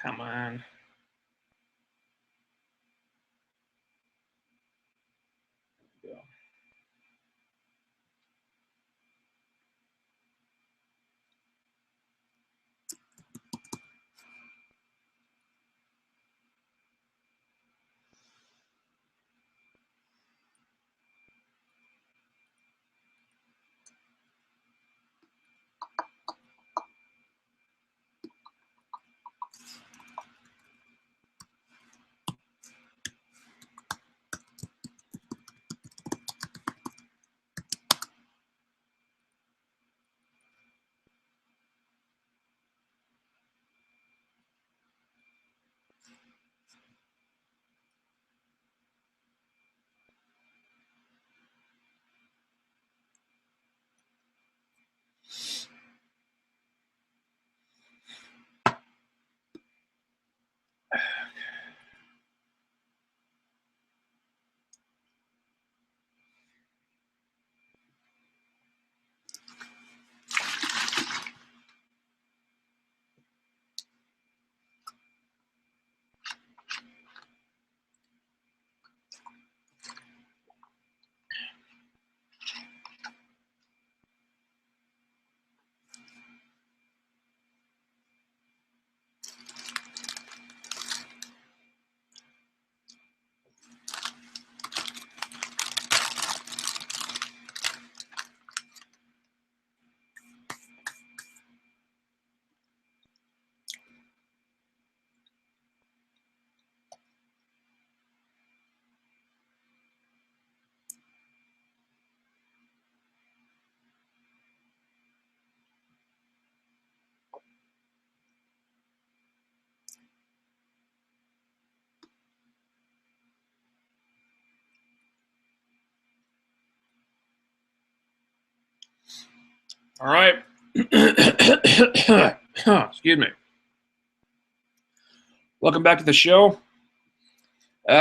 Come on. Go. All right. Excuse me. Welcome back to the show.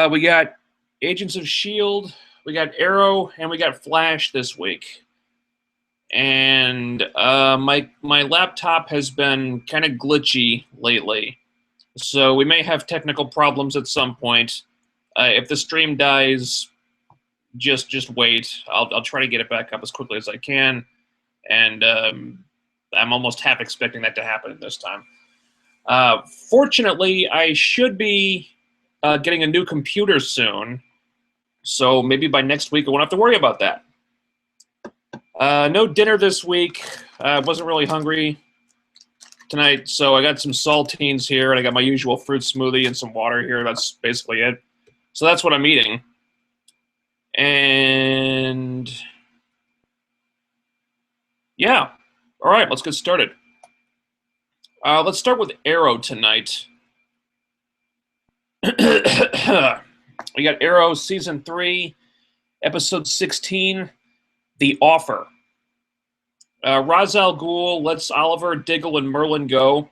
We got Agents of S.H.I.E.L.D., we got Arrow, and we got Flash this week. And my laptop has been kind of glitchy lately, so we may have technical problems at some point. If the stream dies, just wait. I'll try to get it back up as quickly as I can, and I'm almost half expecting that to happen this time. Fortunately, I should be getting a new computer soon, so maybe by next week I won't have to worry about that. No dinner this week. I wasn't really hungry tonight, so I got some saltines here, and I got my usual fruit smoothie and some water here. That's basically it. So that's what I'm eating. And yeah, all right, let's get started. Let's start with Arrow tonight. We got Arrow Season 3, Episode 16, The Offer. Ra's al Ghul lets Oliver, Diggle, and Merlin go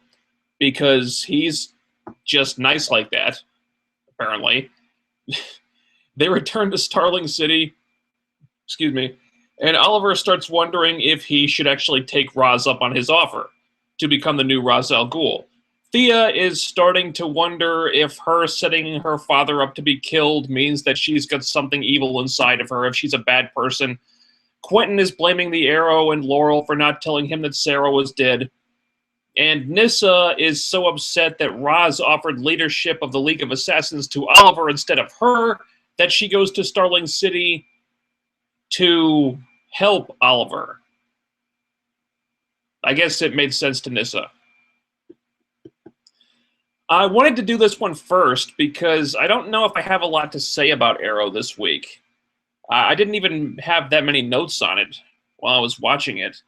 because he's just nice like that, apparently. They return to Starling City, and Oliver starts wondering if he should actually take Ra's up on his offer to become the new Ra's al Ghul. Thea is starting to wonder if her setting her father up to be killed means that she's got something evil inside of her, if she's a bad person. Quentin is blaming the Arrow and Laurel for not telling him that Sarah was dead. And Nyssa is so upset that Ra's offered leadership of the League of Assassins to Oliver instead of her that she goes to Starling City to help Oliver. I guess it made sense to Nyssa. I wanted to do this one first because I don't know if I have a lot to say about Arrow this week. I didn't even have that many notes on it while I was watching it.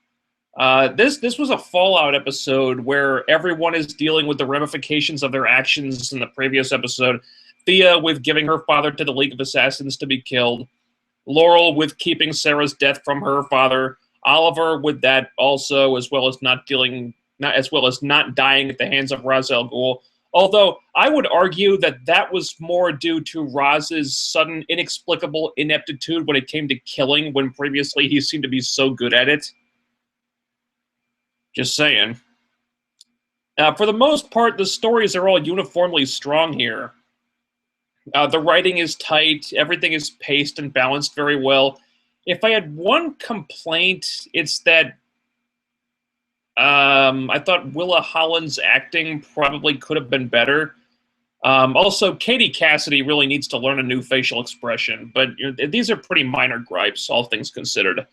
This was a Fallout episode where everyone is dealing with the ramifications of their actions in the previous episode. Thea with giving her father to the League of Assassins to be killed. Laurel with keeping Sarah's death from her father. Oliver with that also, as well as not dying at the hands of Ra's al Ghul. Although, I would argue that was more due to Raz's sudden, inexplicable ineptitude when it came to killing, when previously he seemed to be so good at it. Just saying. For the most part, the stories are all uniformly strong here. The writing is tight, everything is paced and balanced very well. If I had one complaint, it's that I thought Willa Holland's acting probably could have been better. Also, Katie Cassidy really needs to learn a new facial expression, but these are pretty minor gripes, all things considered.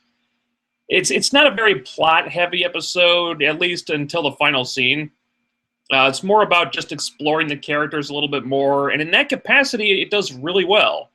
It's not a very plot-heavy episode, at least until the final scene. It's more about just exploring the characters a little bit more, and in that capacity, it does really well.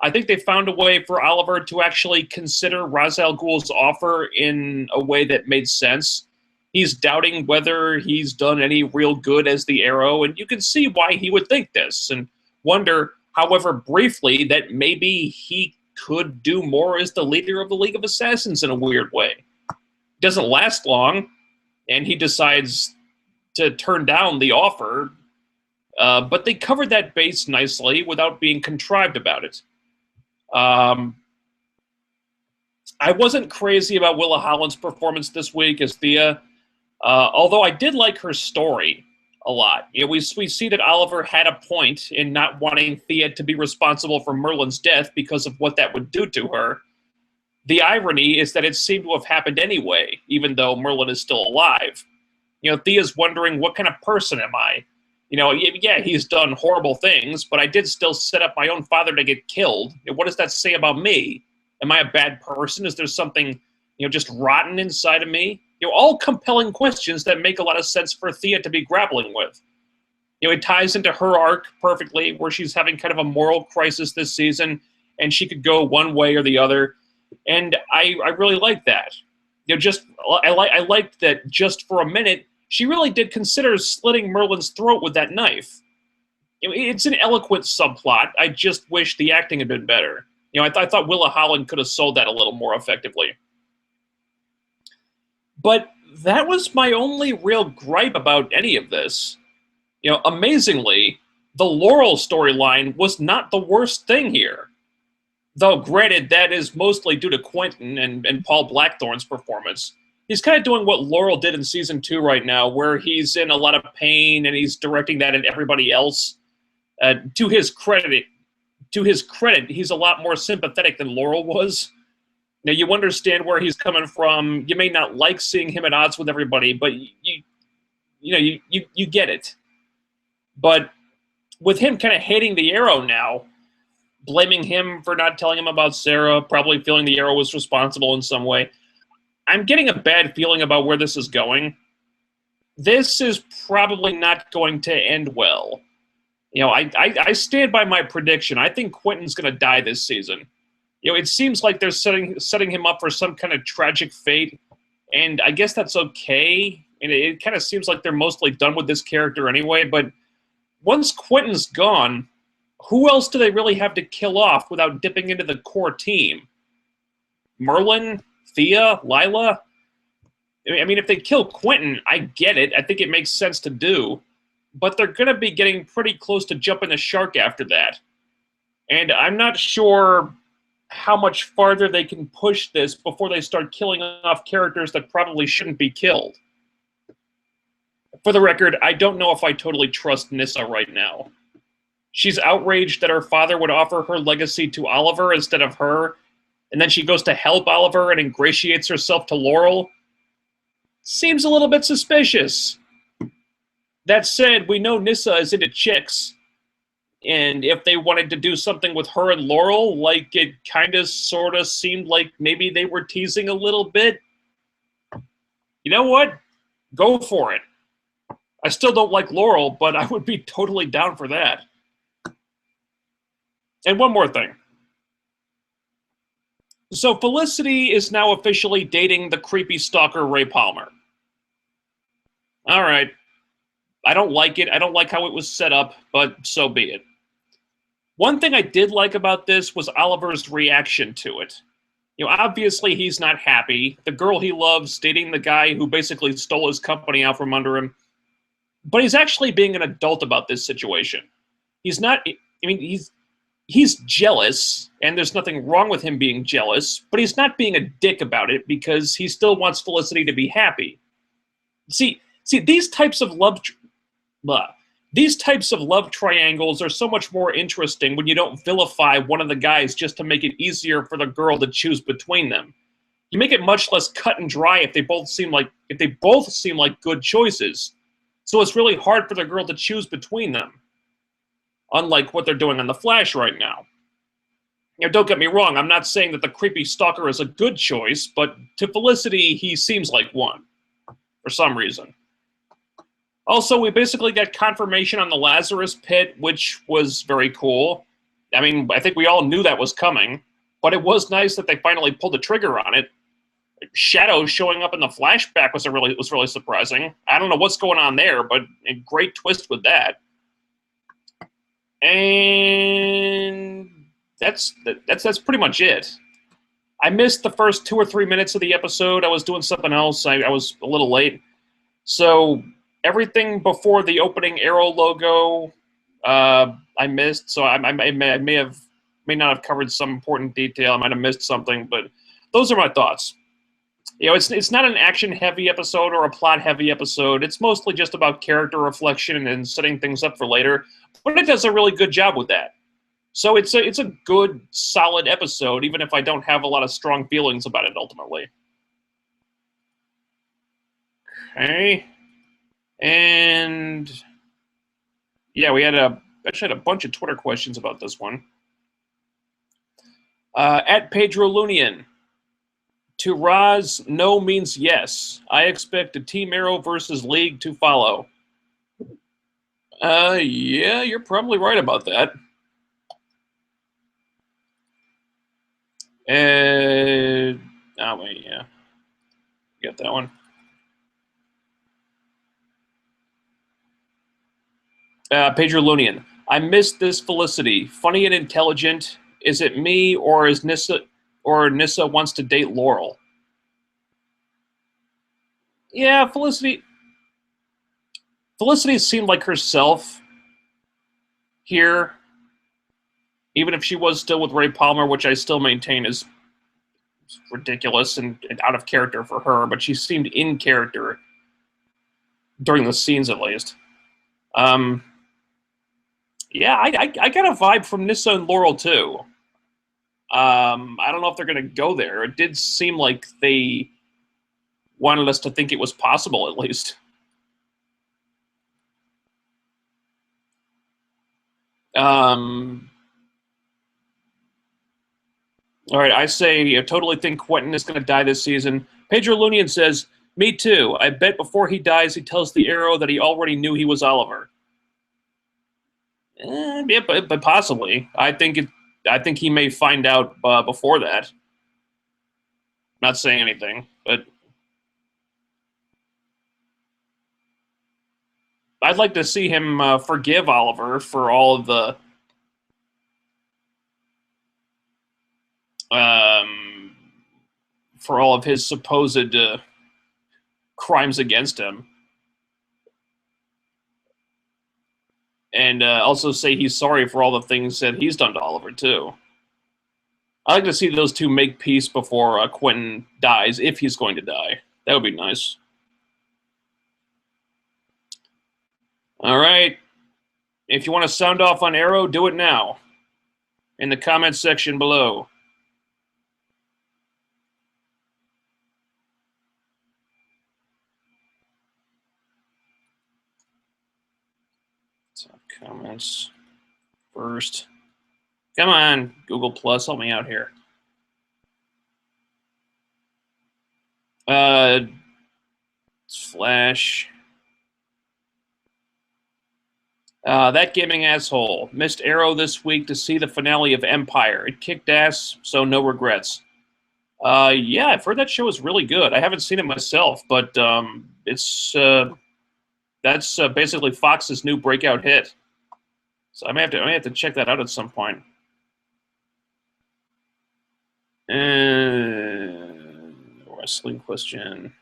I think they found a way for Oliver to actually consider Ra's al Ghul's offer in a way that made sense. He's doubting whether he's done any real good as the Arrow, and you can see why he would think this, and wonder, however briefly, that maybe he could do more as the leader of the League of Assassins in a weird way. Doesn't last long, and he decides to turn down the offer, but they covered that base nicely without being contrived about it. I wasn't crazy about Willa Holland's performance this week as Thea, although I did like her story a lot. We see that Oliver had a point in not wanting Thea to be responsible for Merlin's death because of what that would do to her. The irony is that it seemed to have happened anyway, even though Merlin is still alive. Thea's wondering, what kind of person am I? Yeah, he's done horrible things, but I did still set up my own father to get killed. What does that say about me? Am I a bad person? Is there something, just rotten inside of me? All compelling questions that make a lot of sense for Thea to be grappling with. It ties into her arc perfectly, where she's having kind of a moral crisis this season, and she could go one way or the other. And I really like that. I liked that just for a minute, she really did consider slitting Merlin's throat with that knife. It's an eloquent subplot. I just wish the acting had been better. I thought Willa Holland could have sold that a little more effectively. But that was my only real gripe about any of this. Amazingly, the Laurel storyline was not the worst thing here. Though, granted, that is mostly due to Quentin and Paul Blackthorne's performance. He's kind of doing what Laurel did in Season 2 right now, where he's in a lot of pain and he's directing that at everybody else. To his credit, he's a lot more sympathetic than Laurel was. Now, you understand where he's coming from. You may not like seeing him at odds with everybody, but you get it. But with him kind of hating the Arrow now, blaming him for not telling him about Sarah, probably feeling the Arrow was responsible in some way, I'm getting a bad feeling about where this is going. This is probably not going to end well. I stand by my prediction. I think Quentin's going to die this season. It seems like they're setting him up for some kind of tragic fate, and I guess that's okay. And it kind of seems like they're mostly done with this character anyway, but once Quentin's gone, who else do they really have to kill off without dipping into the core team? Merlin? Thea? Lila? I mean, if they kill Quentin, I get it. I think it makes sense to do. But they're going to be getting pretty close to jumping the shark after that. And I'm not sure how much farther they can push this before they start killing off characters that probably shouldn't be killed. For the record, I don't know if I totally trust Nyssa right now. She's outraged that her father would offer her legacy to Oliver instead of her, and then she goes to help Oliver and ingratiates herself to Laurel. Seems a little bit suspicious. That said, we know Nyssa is into chicks, and if they wanted to do something with her and Laurel, like it kind of sort of seemed like maybe they were teasing a little bit, you know what? Go for it. I still don't like Laurel, but I would be totally down for that. And one more thing. So Felicity is now officially dating the creepy stalker Ray Palmer. All right. I don't like it. I don't like how it was set up, but so be it. One thing I did like about this was Oliver's reaction to it. Obviously he's not happy. The girl he loves dating the guy who basically stole his company out from under him. But he's actually being an adult about this situation. He's not, he's jealous, and there's nothing wrong with him being jealous, but he's not being a dick about it because he still wants Felicity to be happy. See, See, these types of love triangles are so much more interesting when you don't vilify one of the guys just to make it easier for the girl to choose between them. You make it much less cut and dry if they both seem like good choices. So it's really hard for the girl to choose between them. Unlike what they're doing on The Flash right now. Don't get me wrong, I'm not saying that the creepy stalker is a good choice, but to Felicity, he seems like one. For some reason. Also, we basically got confirmation on the Lazarus Pit, which was very cool. I mean, I think we all knew that was coming, but it was nice that they finally pulled the trigger on it. Shadow showing up in the flashback was really surprising. I don't know what's going on there, but a great twist with that. And that's pretty much it. I missed the first 2 or 3 minutes of the episode. I was doing something else. I was a little late. So everything before the opening Arrow logo, I missed. So I may not have covered some important detail. I might have missed something, but those are my thoughts. It's not an action-heavy episode or a plot-heavy episode. It's mostly just about character reflection and setting things up for later. But it does a really good job with that. So it's a good, solid episode, even if I don't have a lot of strong feelings about it ultimately. Okay. And yeah, we actually had a bunch of Twitter questions about this one. At Pedro Lunian. To Roz, no means yes. I expect a Team Arrow versus League to follow. Yeah, you're probably right about that. Oh, wait, yeah. Got that one. Pedro Lunian. I missed this Felicity. Funny and intelligent. Is it me, or is Nissa wants to date Laurel? Yeah, Felicity seemed like herself here, even if she was still with Ray Palmer, which I still maintain is ridiculous and out of character for her, but she seemed in character during the scenes at least. Yeah, I got a vibe from Nissa and Laurel too. I don't know if they're going to go there. It did seem like they wanted us to think it was possible, at least. All right, I say I totally think Quentin is going to die this season. Pedro Lunian says, me too. I bet before he dies, he tells the Arrow that he already knew he was Oliver. Yeah, but possibly. I think he may find out before that. Not saying anything, but I'd like to see him forgive Oliver for all of the for all of his supposed crimes against him. And also say he's sorry for all the things that he's done to Oliver, too. I'd like to see those two make peace before Quentin dies, if he's going to die. That would be nice. All right. If you want to sound off on Arrow, do it now. In the comments section below. Comments first. Come on, Google Plus, help me out here. Flash. That gaming asshole missed Arrow this week to see the finale of Empire. It kicked ass, so no regrets. Yeah, I've heard that show is really good. I haven't seen it myself, but it's that's basically Fox's new breakout hit. So I may have to check that out at some point. Wrestling question.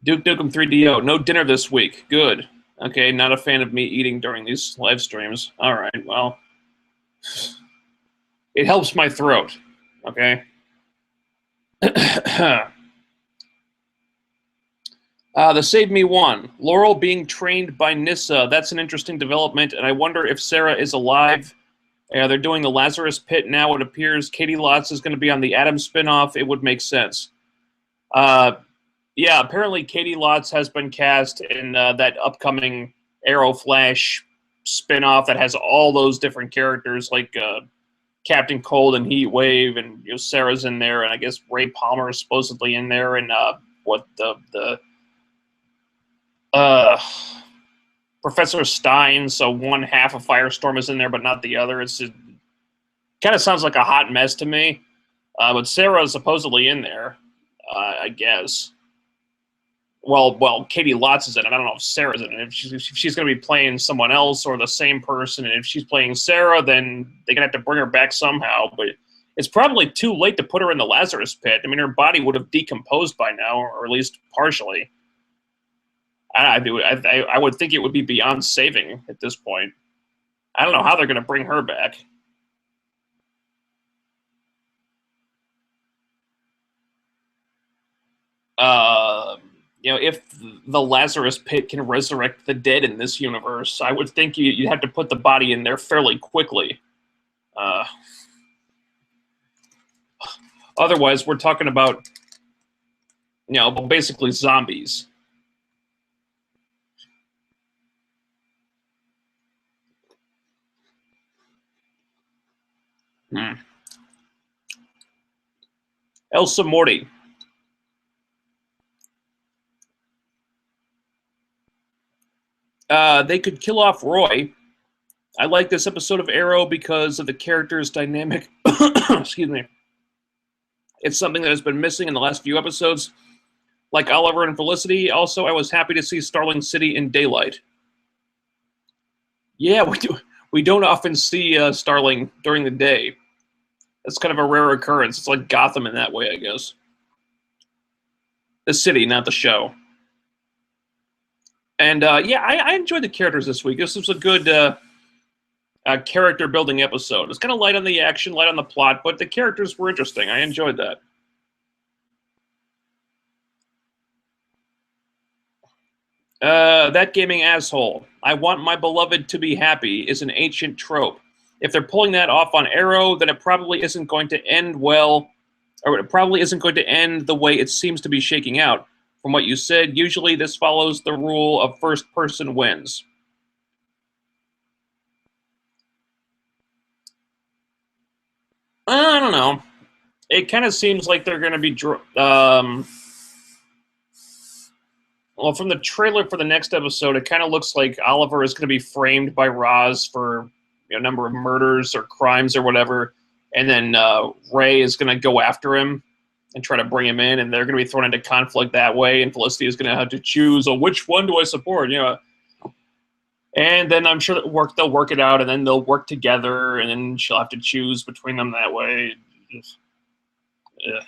Duke Nukem 3DO. No dinner this week. Good. Okay, not a fan of me eating during these live streams. All right, well. It helps my throat. Okay. The Save Me one. Laurel being trained by Nissa. That's an interesting development, and I wonder if Sarah is alive. They're doing the Lazarus Pit now, it appears. Katie Lotz is going to be on the Adam spinoff. It would make sense. Yeah, apparently Katie Lotz has been cast in that upcoming Arrow Flash spinoff that has all those different characters, like Captain Cold and Heat Wave, and Sarah's in there, and I guess Ray Palmer is supposedly in there, and Professor Stein, so one half of Firestorm is in there, but not the other. It's just kind of sounds like a hot mess to me. But Sarah is supposedly in there, I guess. Well, Katie Lotz is in it. I don't know if Sarah's in it. If she's going to be playing someone else or the same person, and if she's playing Sarah, then they're going to have to bring her back somehow. But it's probably too late to put her in the Lazarus Pit. I mean, her body would have decomposed by now, or at least partially. I would think it would be beyond saving at this point. I don't know how they're going to bring her back. If the Lazarus Pit can resurrect the dead in this universe, I would think you'd have to put the body in there fairly quickly. Otherwise, we're talking about, basically zombies. Elsa Morty. They could kill off Roy. I like this episode of Arrow because of the character's dynamic. Excuse me. It's something that has been missing in the last few episodes, like Oliver and Felicity. Also, I was happy to see Starling City in daylight. Yeah, we don't often see Starling during the day. That's kind of a rare occurrence. It's like Gotham in that way, I guess. The city, not the show. And I enjoyed the characters this week. This was a good character building episode. It's kind of light on the action, light on the plot, but the characters were interesting. I enjoyed that. That gaming asshole. I want my beloved to be happy is an ancient trope. If they're pulling that off on Arrow, then it probably isn't going to end well, or it probably isn't going to end the way it seems to be shaking out. From what you said, usually this follows the rule of first person wins. I don't know. It kind of seems like they're going to be... well, from the trailer for the next episode, it kind of looks like Oliver is going to be framed by Roz for a number of murders or crimes or whatever, and then Ray is going to go after him and try to bring him in, and they're going to be thrown into conflict that way, and Felicity is going to have to choose, which one do I support, And then I'm sure that they'll work it out, and then they'll work together, and then she'll have to choose between them that way. Yeah.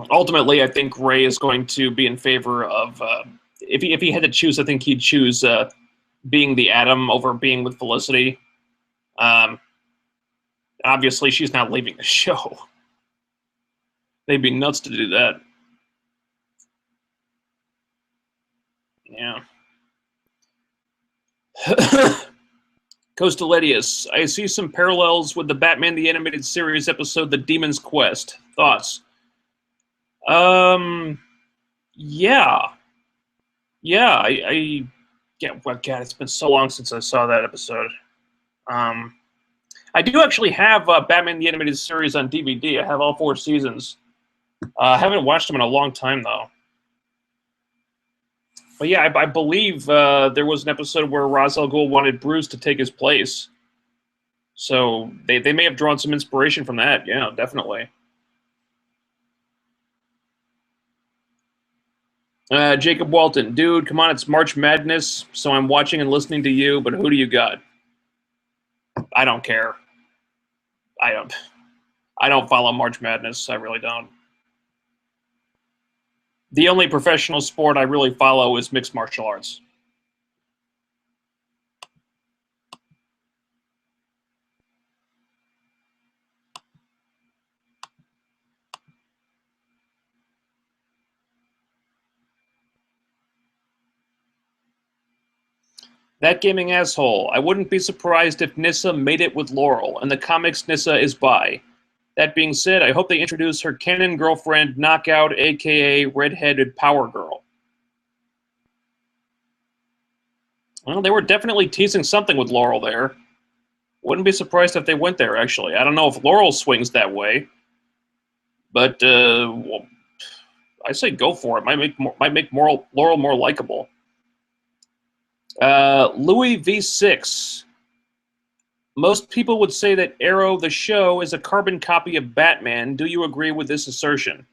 Ultimately, I think Ray is going to be in favor of, if he had to choose, I think he'd choose being the Atom over being with Felicity. Obviously, she's not leaving the show. They'd be nuts to do that. Yeah. Costaledius, I see some parallels with the Batman the Animated Series episode, The Demon's Quest. Thoughts? Yeah. Yeah, well, God, it's been so long since I saw that episode. I do actually have Batman the Animated Series on DVD. I have all 4 seasons. I haven't watched them in a long time, though. But yeah, I believe there was an episode where Ra's al Ghul wanted Bruce to take his place. So they may have drawn some inspiration from that. Yeah, definitely. Jacob Walton, dude, come on, it's March Madness, so I'm watching and listening to you, but who do you got? I don't care. I don't follow March Madness. I really don't. The only professional sport I really follow is mixed martial arts. That gaming asshole. I wouldn't be surprised if Nissa made it with Laurel, and the comics Nissa is bi. That being said, I hope they introduce her canon girlfriend, Knockout, aka Redheaded Power Girl. Well, they were definitely teasing something with Laurel there. Wouldn't be surprised if they went there, actually. I don't know if Laurel swings that way, but well, I say go for it. Might make Laurel more likable. Louis V6. Most people would say that Arrow, the show, is a carbon copy of Batman. Do you agree with this assertion?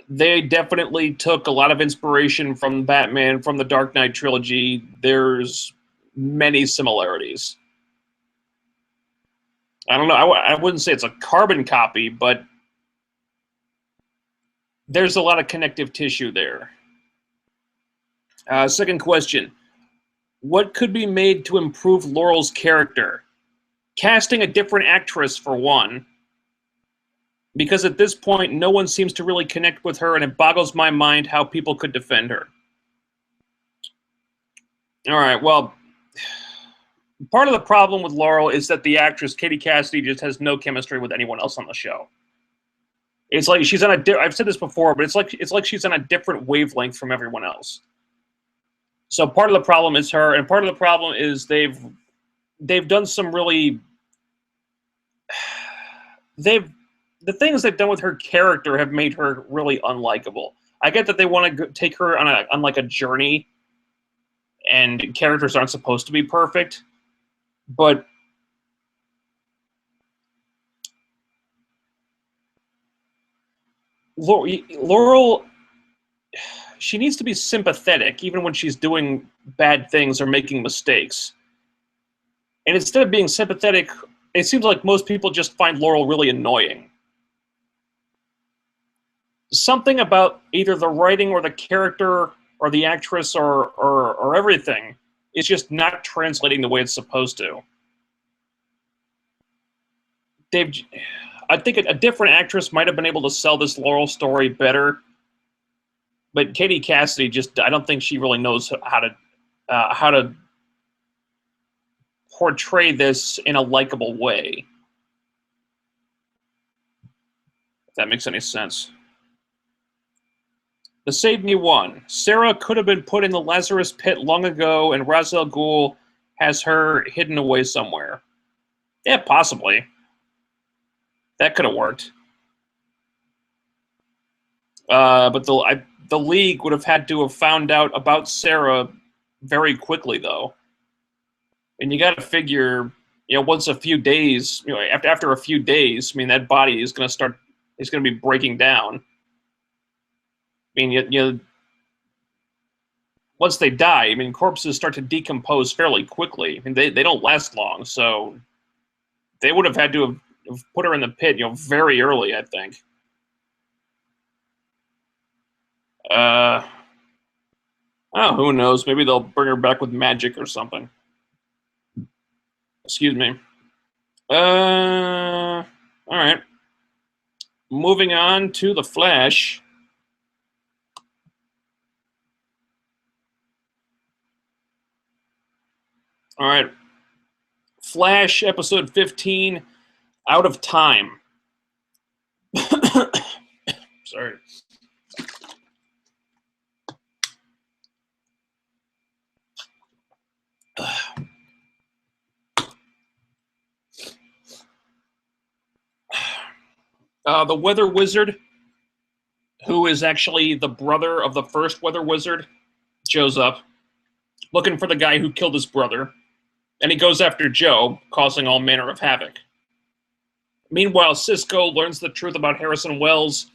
They definitely took a lot of inspiration from Batman, from the Dark Knight trilogy. There's many similarities. I don't know. I wouldn't say it's a carbon copy, but there's a lot of connective tissue there. Second question. What could be made to improve Laurel's character? Casting a different actress, for one. Because at this point, no one seems to really connect with her, and it boggles my mind how people could defend her. All right, well, part of the problem with Laurel is that the actress, Katie Cassidy, just has no chemistry with anyone else on the show. It's like she's on a I've said this before, but it's like she's on a different wavelength from everyone else. So part of the problem is her, and part of the problem is they've done some really the things they've done with her character have made her really unlikable. I get that they want to take her on like a journey, and characters aren't supposed to be perfect, but Laurel, she needs to be sympathetic even when she's doing bad things or making mistakes. And instead of being sympathetic, it seems like most people just find Laurel really annoying. Something about either the writing or the character or the actress or everything is just not translating the way it's supposed to. I think a different actress might have been able to sell this Laurel story better, but Katie Cassidy I don't think she really knows how to portray this in a likable way. If that makes any sense. The Save Me one. Sarah could have been put in the Lazarus pit long ago, and Ra's al Ghul has her hidden away somewhere. Yeah, possibly. That could have worked. But the League would have had to have found out about Sarah very quickly, though. And you got to figure, once a few days, after a few days, I mean, that body is going to be breaking down. I mean, once they die, I mean, corpses start to decompose fairly quickly. I mean, they don't last long, so they would have had to have put her in the pit, very early, I think. Who knows? Maybe they'll bring her back with magic or something. Excuse me. All right. Moving on to The Flash. All right. Flash, episode 15, Out of Time. Sorry. The Weather Wizard, who is actually the brother of the first Weather Wizard, shows up looking for the guy who killed his brother, and he goes after Joe, causing all manner of havoc. Meanwhile, Cisco learns the truth about Harrison Wells,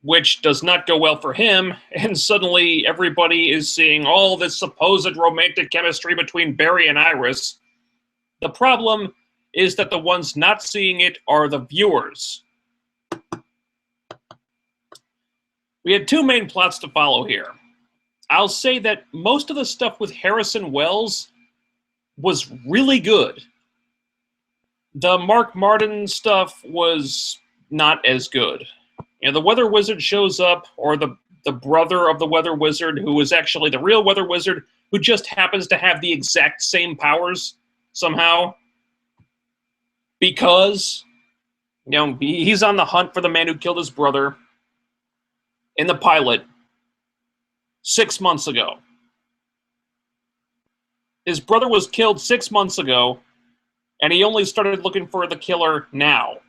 which does not go well for him, and suddenly everybody is seeing all this supposed romantic chemistry between Barry and Iris. The problem is that the ones not seeing it are the viewers. We had two main plots to follow here. I'll say that most of the stuff with Harrison Wells was really good. The Mark Martin stuff was not as good. The Weather Wizard shows up, or the brother of the Weather Wizard, who was actually the real Weather Wizard, who just happens to have the exact same powers somehow. Because, he's on the hunt for the man who killed his brother in the pilot 6 months ago. His brother was killed 6 months ago, and he only started looking for the killer now.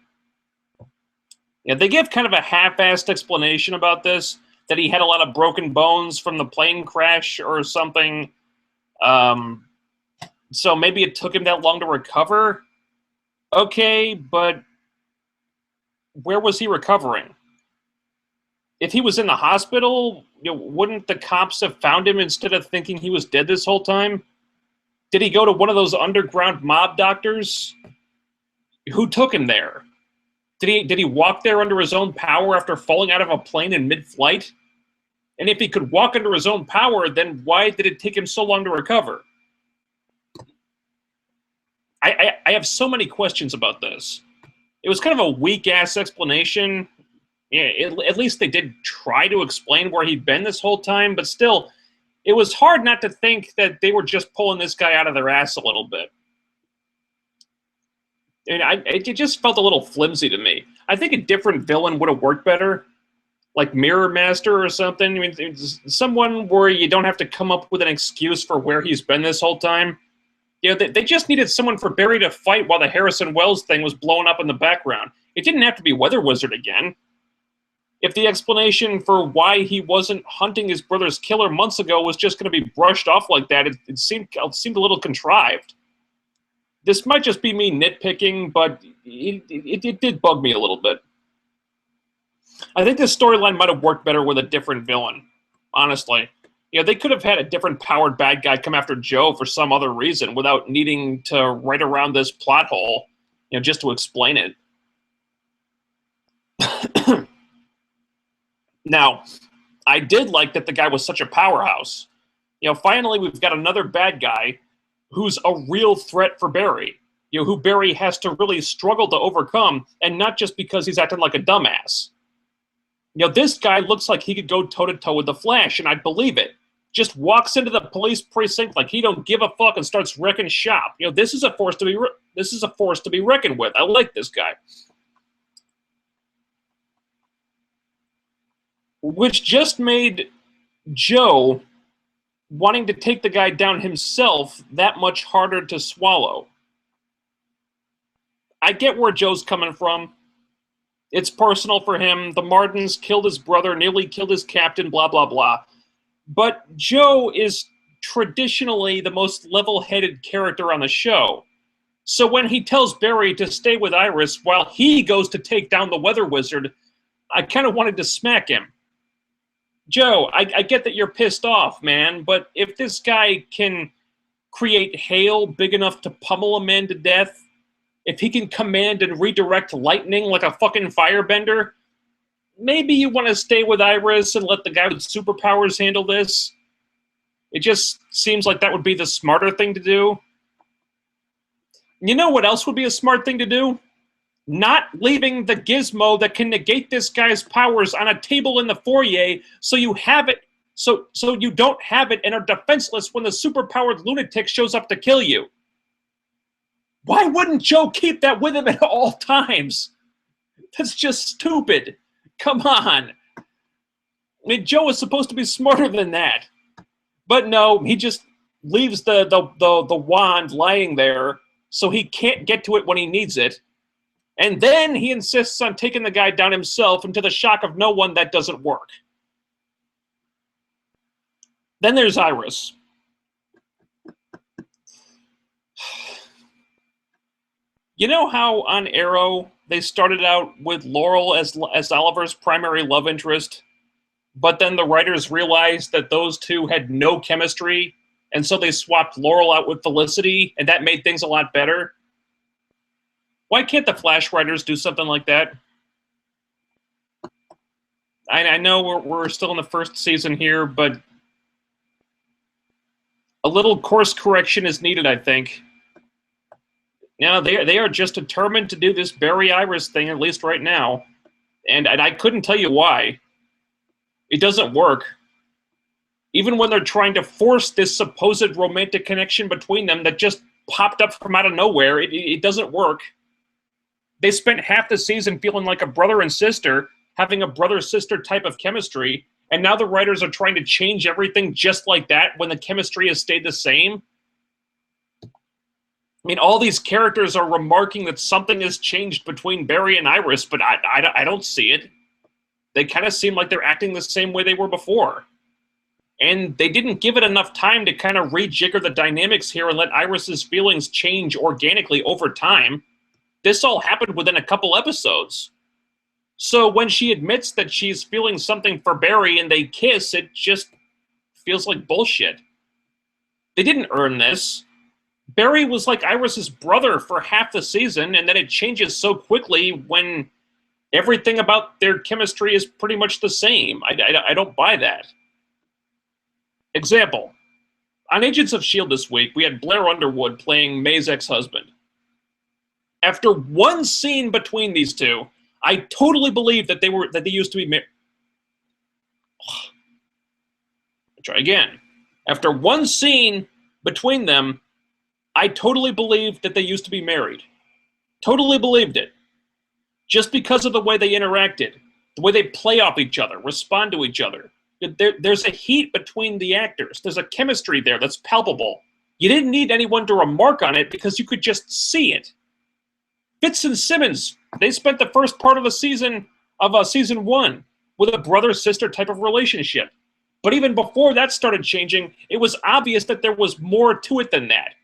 Yeah, they give kind of a half-assed explanation about this, that he had a lot of broken bones from the plane crash or something. So maybe it took him that long to recover. Okay, but where was he recovering? If he was in the hospital, wouldn't the cops have found him instead of thinking he was dead this whole time? Did he go to one of those underground mob doctors? Who took him there? Did he walk there under his own power after falling out of a plane in mid-flight? And if he could walk under his own power, then why did it take him so long to recover? I have so many questions about this. It was kind of a weak-ass explanation. Yeah, at least they did try to explain where he'd been this whole time, but still, it was hard not to think that they were just pulling this guy out of their ass a little bit. It just felt a little flimsy to me. I think a different villain would have worked better, like Mirror Master or something. I mean, someone where you don't have to come up with an excuse for where he's been this whole time. They just needed someone for Barry to fight while the Harrison Wells thing was blowing up in the background. It didn't have to be Weather Wizard again. If the explanation for why he wasn't hunting his brother's killer months ago was just going to be brushed off like that, it seemed a little contrived. This might just be me nitpicking, but it did bug me a little bit. I think this storyline might have worked better with a different villain, honestly. They could have had a different powered bad guy come after Joe for some other reason without needing to write around this plot hole, just to explain it. Now, I did like that the guy was such a powerhouse. Finally, we've got another bad guy who's a real threat for Barry, who Barry has to really struggle to overcome, and not just because he's acting like a dumbass. This guy looks like he could go toe-to-toe with the Flash, and I'd believe it. Just walks into the police precinct like he don't give a fuck and starts wrecking shop. This is a force to be reckoned with. I like this guy. Which just made Joe wanting to take the guy down himself that much harder to swallow. I get where Joe's coming from. It's personal for him. The Martins killed his brother, nearly killed his captain, blah, blah, blah. But Joe is traditionally the most level-headed character on the show. So when he tells Barry to stay with Iris while he goes to take down the Weather Wizard, I kind of wanted to smack him. Joe, I get that you're pissed off, man, but if this guy can create hail big enough to pummel a man to death, if he can command and redirect lightning like a fucking firebender, maybe you want to stay with Iris and let the guy with superpowers handle this. It just seems like that would be the smarter thing to do. You know what else would be a smart thing to do? Not leaving the gizmo that can negate this guy's powers on a table in the foyer so you have it, so you don't have it and are defenseless when the superpowered lunatic shows up to kill you. Why wouldn't Joe keep that with him at all times? That's just stupid. Come on. I mean, Joe is supposed to be smarter than that. But no, he just leaves the wand lying there so he can't get to it when he needs it. And then he insists on taking the guy down himself, and to the shock of no one, that doesn't work. Then there's Iris. You know how on Arrow they started out with Laurel as Oliver's primary love interest, but then the writers realized that those two had no chemistry, and so they swapped Laurel out with Felicity, and that made things a lot better? Why can't the Flash writers do something like that? I know we're still in the first season here, but a little course correction is needed, I think. Now, they are just determined to do this Barry Iris thing, at least right now. And I couldn't tell you why. It doesn't work. Even when they're trying to force this supposed romantic connection between them that just popped up from out of nowhere, it doesn't work. They spent half the season feeling like a brother and sister, having a brother-sister type of chemistry, and now the writers are trying to change everything just like that when the chemistry has stayed the same. I mean, all these characters are remarking that something has changed between Barry and Iris, but I don't see it. They kind of seem like they're acting the same way they were before. And they didn't give it enough time to kind of rejigger the dynamics here and let Iris's feelings change organically over time. This all happened within a couple episodes. So when she admits that she's feeling something for Barry and they kiss, it just feels like bullshit. They didn't earn this. Barry was like Iris's brother for half the season, and then it changes so quickly when everything about their chemistry is pretty much the same. I don't buy that. Example. On Agents of S.H.I.E.L.D. this week, we had Blair Underwood playing May's ex-husband. After one scene between these two, I totally believe that they used to be married. Try again. After one scene between them, I totally believed that they used to be married. Totally believed it. Just because of the way they interacted, the way they play off each other, respond to each other. There's a heat between the actors. There's a chemistry there that's palpable. You didn't need anyone to remark on it because you could just see it. Fitz and Simmons, they spent the first part of the season of season 1 with a brother-sister type of relationship. But even before that started changing, it was obvious that there was more to it than that.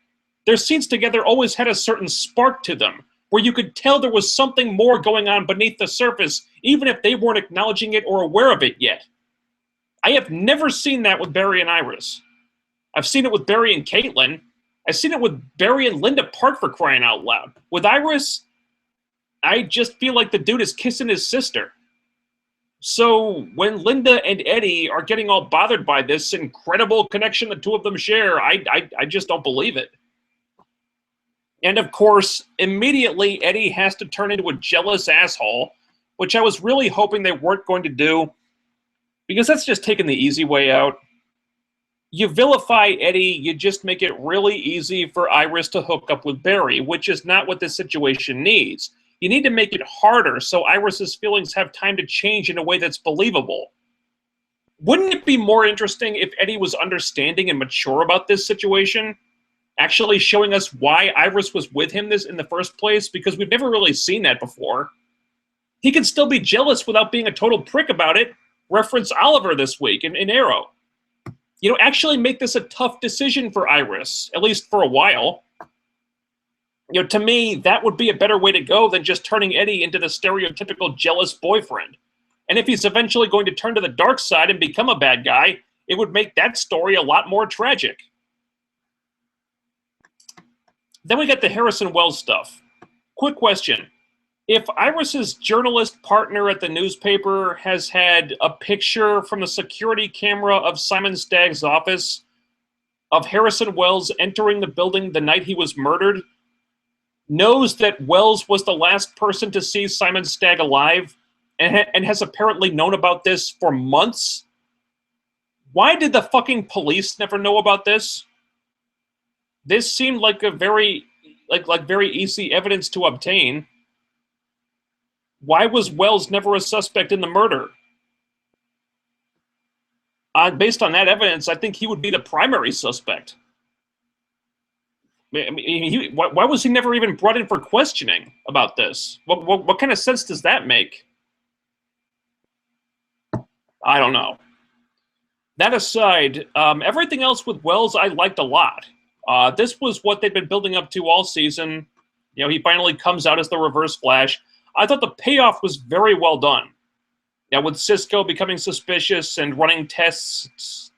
Their scenes together always had a certain spark to them, where you could tell there was something more going on beneath the surface, even if they weren't acknowledging it or aware of it yet. I have never seen that with Barry and Iris. I've seen it with Barry and Caitlin. I've seen it with Barry and Linda Park, for crying out loud. With Iris, I just feel like the dude is kissing his sister. So when Linda and Eddie are getting all bothered by this incredible connection the two of them share, I just don't believe it. And of course, immediately Eddie has to turn into a jealous asshole, which I was really hoping they weren't going to do, because that's just taking the easy way out. You vilify Eddie, you just make it really easy for Iris to hook up with Barry, which is not what this situation needs. You need to make it harder so Iris's feelings have time to change in a way that's believable. Wouldn't it be more interesting if Eddie was understanding and mature about this situation? Actually showing us why Iris was with him in the first place, because we've never really seen that before. He can still be jealous without being a total prick about it. Reference Oliver this week in Arrow. You know, actually make this a tough decision for Iris, at least for a while. You know, to me, that would be a better way to go than just turning Eddie into the stereotypical jealous boyfriend. And if he's eventually going to turn to the dark side and become a bad guy, it would make that story a lot more tragic. Then we got the Harrison Wells stuff. Quick question. If Iris's journalist partner at the newspaper has had a picture from the security camera of Simon Stagg's office of Harrison Wells entering the building the night he was murdered, knows that Wells was the last person to see Simon Stagg alive, and has apparently known about this for months, why did the fucking police never know about this? This seemed like a very easy evidence to obtain. Why was Wells never a suspect in the murder? Based on that evidence, I think he would be the primary suspect. I mean, why was he never even brought in for questioning about this? What kind of sense does that make? I don't know. That aside, everything else with Wells I liked a lot. This was what they'd been building up to all season. You know, he finally comes out as the Reverse Flash. I thought the payoff was very well done. Now, with Cisco becoming suspicious and running tests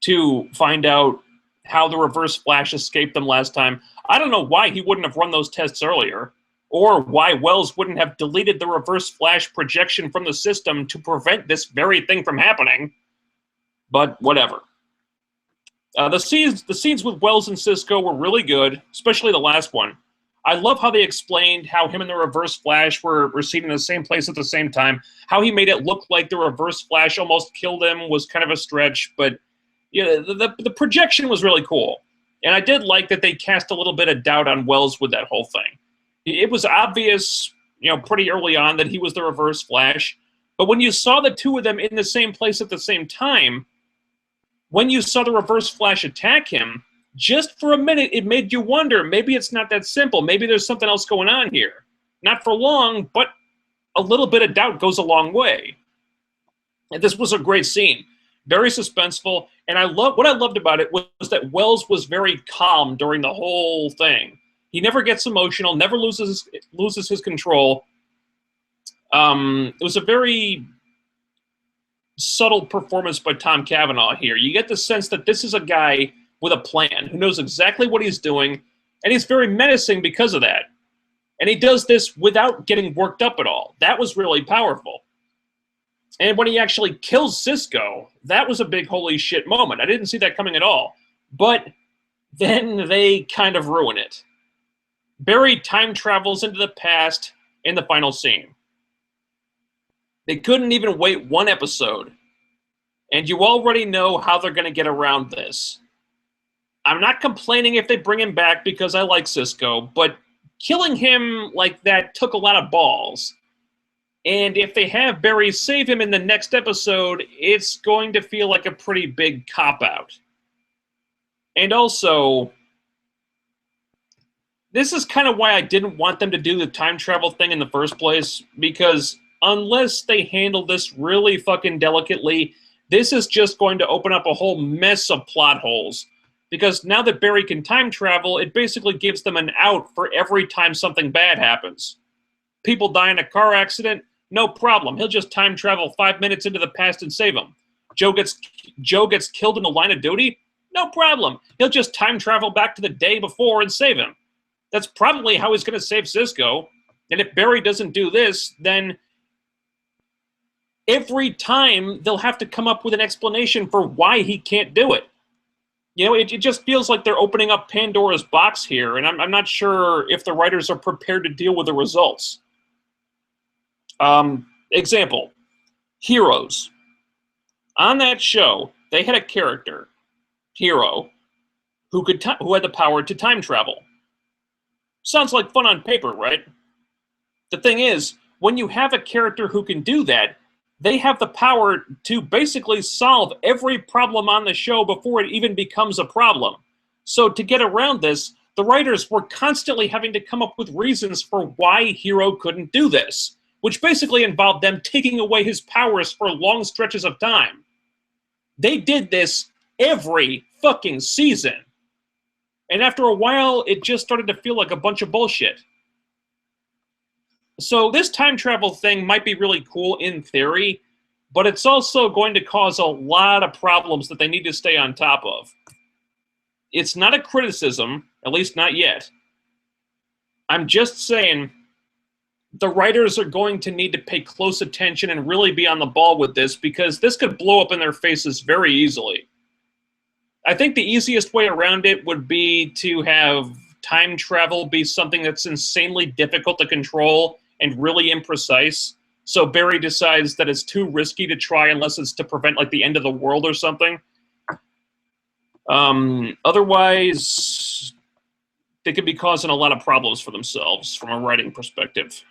to find out how the Reverse Flash escaped them last time, I don't know why he wouldn't have run those tests earlier, or why Wells wouldn't have deleted the Reverse Flash projection from the system to prevent this very thing from happening. But whatever. The scenes with Wells and Cisco were really good, especially the last one. I love how they explained how him and the Reverse Flash were seen in the same place at the same time. How he made it look like the Reverse Flash almost killed him was kind of a stretch, but the projection was really cool. And I did like that they cast a little bit of doubt on Wells with that whole thing. It was obvious, pretty early on that he was the Reverse Flash. But when you saw the two of them in the same place at the same time, when you saw the Reverse Flash attack him, just for a minute, it made you wonder, maybe it's not that simple. Maybe there's something else going on here. Not for long, but a little bit of doubt goes a long way. And this was a great scene. Very suspenseful. And what I loved about it was that Wells was very calm during the whole thing. He never gets emotional, never loses his control. It was a very subtle performance by Tom Cavanaugh here. You get the sense that this is a guy with a plan who knows exactly what he's doing, and he's very menacing because of that. And he does this without getting worked up at all. That was really powerful. And when he actually kills Cisco, that was a big holy shit moment. I didn't see that coming at all. But then they kind of ruin it. Barry time travels into the past in the final scene. They couldn't even wait one episode. And you already know how they're going to get around this. I'm not complaining if they bring him back because I like Cisco, but killing him like that took a lot of balls. And if they have Barry save him in the next episode, it's going to feel like a pretty big cop-out. And also, this is kind of why I didn't want them to do the time travel thing in the first place, because unless they handle this really fucking delicately, this is just going to open up a whole mess of plot holes. Because now that Barry can time travel, it basically gives them an out for every time something bad happens. People die in a car accident, no problem. He'll just time travel 5 minutes into the past and save them. Joe gets killed in the line of duty, no problem. He'll just time travel back to the day before and save him. That's probably how he's going to save Cisco. And if Barry doesn't do this, then every time they'll have to come up with an explanation for why he can't do it. It just feels like they're opening up Pandora's box here, and I'm not sure if the writers are prepared to deal with the results. Example, Heroes. On that show, they had a character, Hero, who had the power to time travel. Sounds like fun on paper, right? The thing is, when you have a character who can do that, they have the power to basically solve every problem on the show before it even becomes a problem. So to get around this, the writers were constantly having to come up with reasons for why Hero couldn't do this, which basically involved them taking away his powers for long stretches of time. They did this every fucking season. And after a while, it just started to feel like a bunch of bullshit. So this time travel thing might be really cool in theory, but it's also going to cause a lot of problems that they need to stay on top of. It's not a criticism, at least not yet. I'm just saying the writers are going to need to pay close attention and really be on the ball with this, because this could blow up in their faces very easily. I think the easiest way around it would be to have time travel be something that's insanely difficult to control and really imprecise. So Barry decides that it's too risky to try unless it's to prevent like the end of the world or something. Otherwise, they could be causing a lot of problems for themselves from a writing perspective.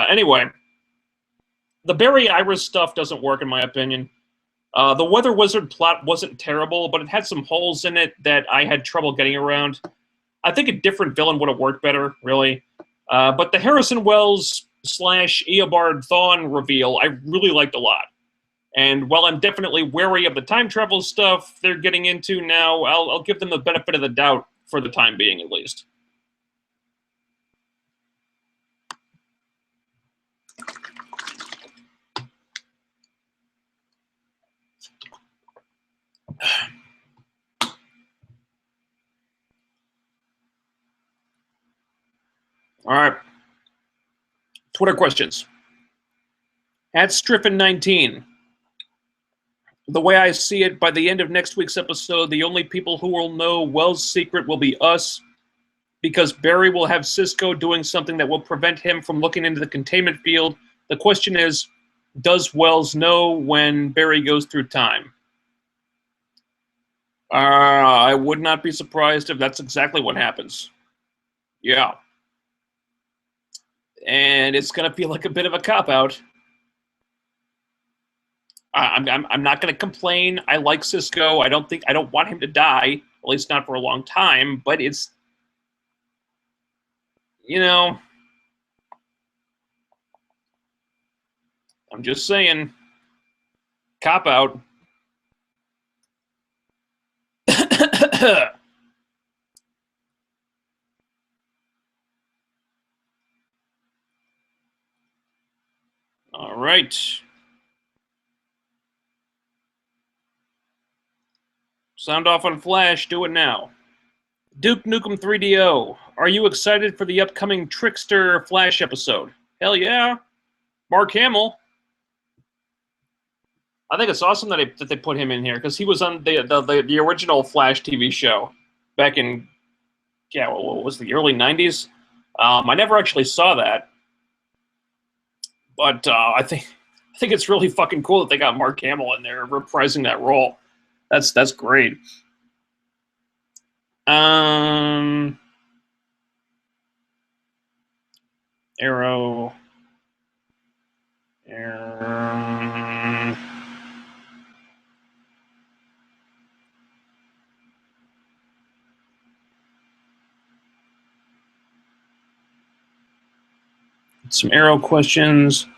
Anyway, the Barry Iris stuff doesn't work in my opinion. The Weather Wizard plot wasn't terrible, but it had some holes in it that I had trouble getting around. I think a different villain would have worked better, really. But the Harrison Wells / Eobard Thawne reveal I really liked a lot. And while I'm definitely wary of the time travel stuff they're getting into now, I'll give them the benefit of the doubt for the time being, at least. All right. Twitter questions. At Striffen19. The way I see it, by the end of next week's episode, the only people who will know Wells' secret will be us, because Barry will have Cisco doing something that will prevent him from looking into the containment field. The question is, does Wells know when Barry goes through time? I would not be surprised if that's exactly what happens. Yeah. And it's going to feel like a bit of a cop-out. I'm not going to complain. I like Cisco. I don't want him to die, at least not for a long time, but it's, you know, I'm just saying, cop-out. All right. Sound off on Flash. Do it now. Duke Nukem 3DO. Are you excited for the upcoming Trickster Flash episode? Hell yeah. Mark Hamill. I think it's awesome that they put him in here because he was on the original Flash TV show back in, what was the early 90s? I never actually saw that, but I think it's really fucking cool that they got Mark Hamill in there reprising that role. That's great. Arrow. Some Arrow questions.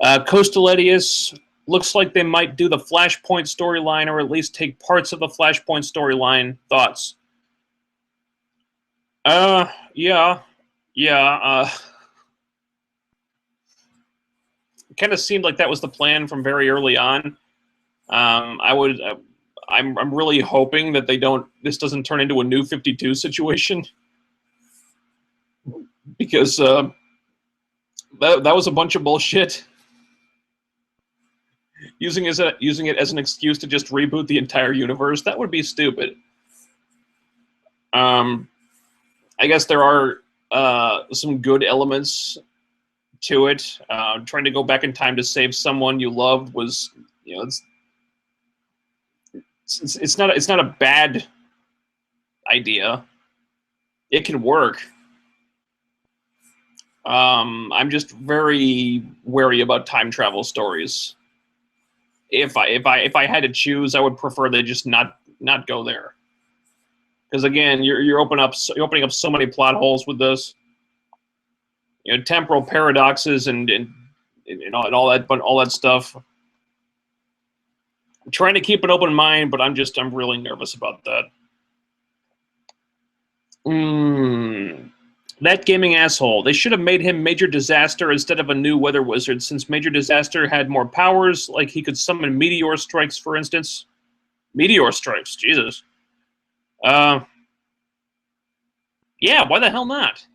Costelletius, looks like they might do the Flashpoint storyline or at least take parts of the Flashpoint storyline. Thoughts? Yeah. It kind of seemed like that was the plan from very early on. I'm really hoping that this doesn't turn into a New 52 situation, because that was a bunch of bullshit. Using it as an excuse to just reboot the entire universe, that would be stupid. I guess there are some good elements to it. Trying to go back in time to save someone you loved was, it's not a bad idea. It can work. I'm just very wary about time travel stories. If I had to choose, I would prefer they just not go there. Because again, you're opening up so many plot holes with this. Temporal paradoxes and all that stuff. I'm trying to keep an open mind, but I'm really nervous about that. That gaming asshole. They should have made him Major Disaster instead of a new weather wizard, since Major Disaster had more powers, like he could summon meteor strikes, for instance. Meteor strikes, Jesus. Yeah, why the hell not?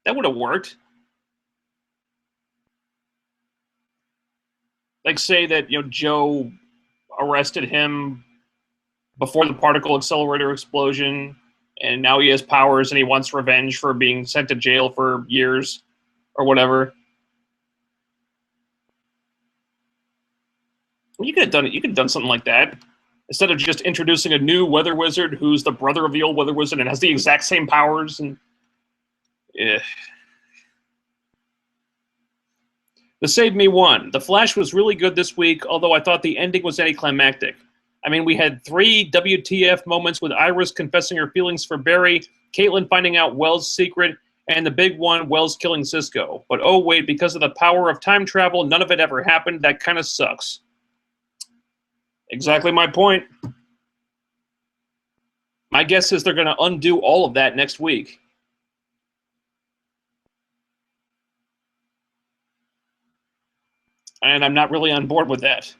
That would have worked. Like, say that, Joe arrested him before the particle accelerator explosion, and now he has powers and he wants revenge for being sent to jail for years or whatever. You could have done it. You could have done something like that instead of just introducing a new weather wizard who's the brother of the old weather wizard and has the exact same powers. And The Save Me won. The Flash was really good this week, although I thought the ending was anticlimactic. I mean, we had 3 WTF moments with Iris confessing her feelings for Barry, Caitlin finding out Wells' secret, and the big one, Wells killing Cisco. But oh wait, because of the power of time travel, none of it ever happened. That kind of sucks. Exactly my point. My guess is they're going to undo all of that next week. And I'm not really on board with that.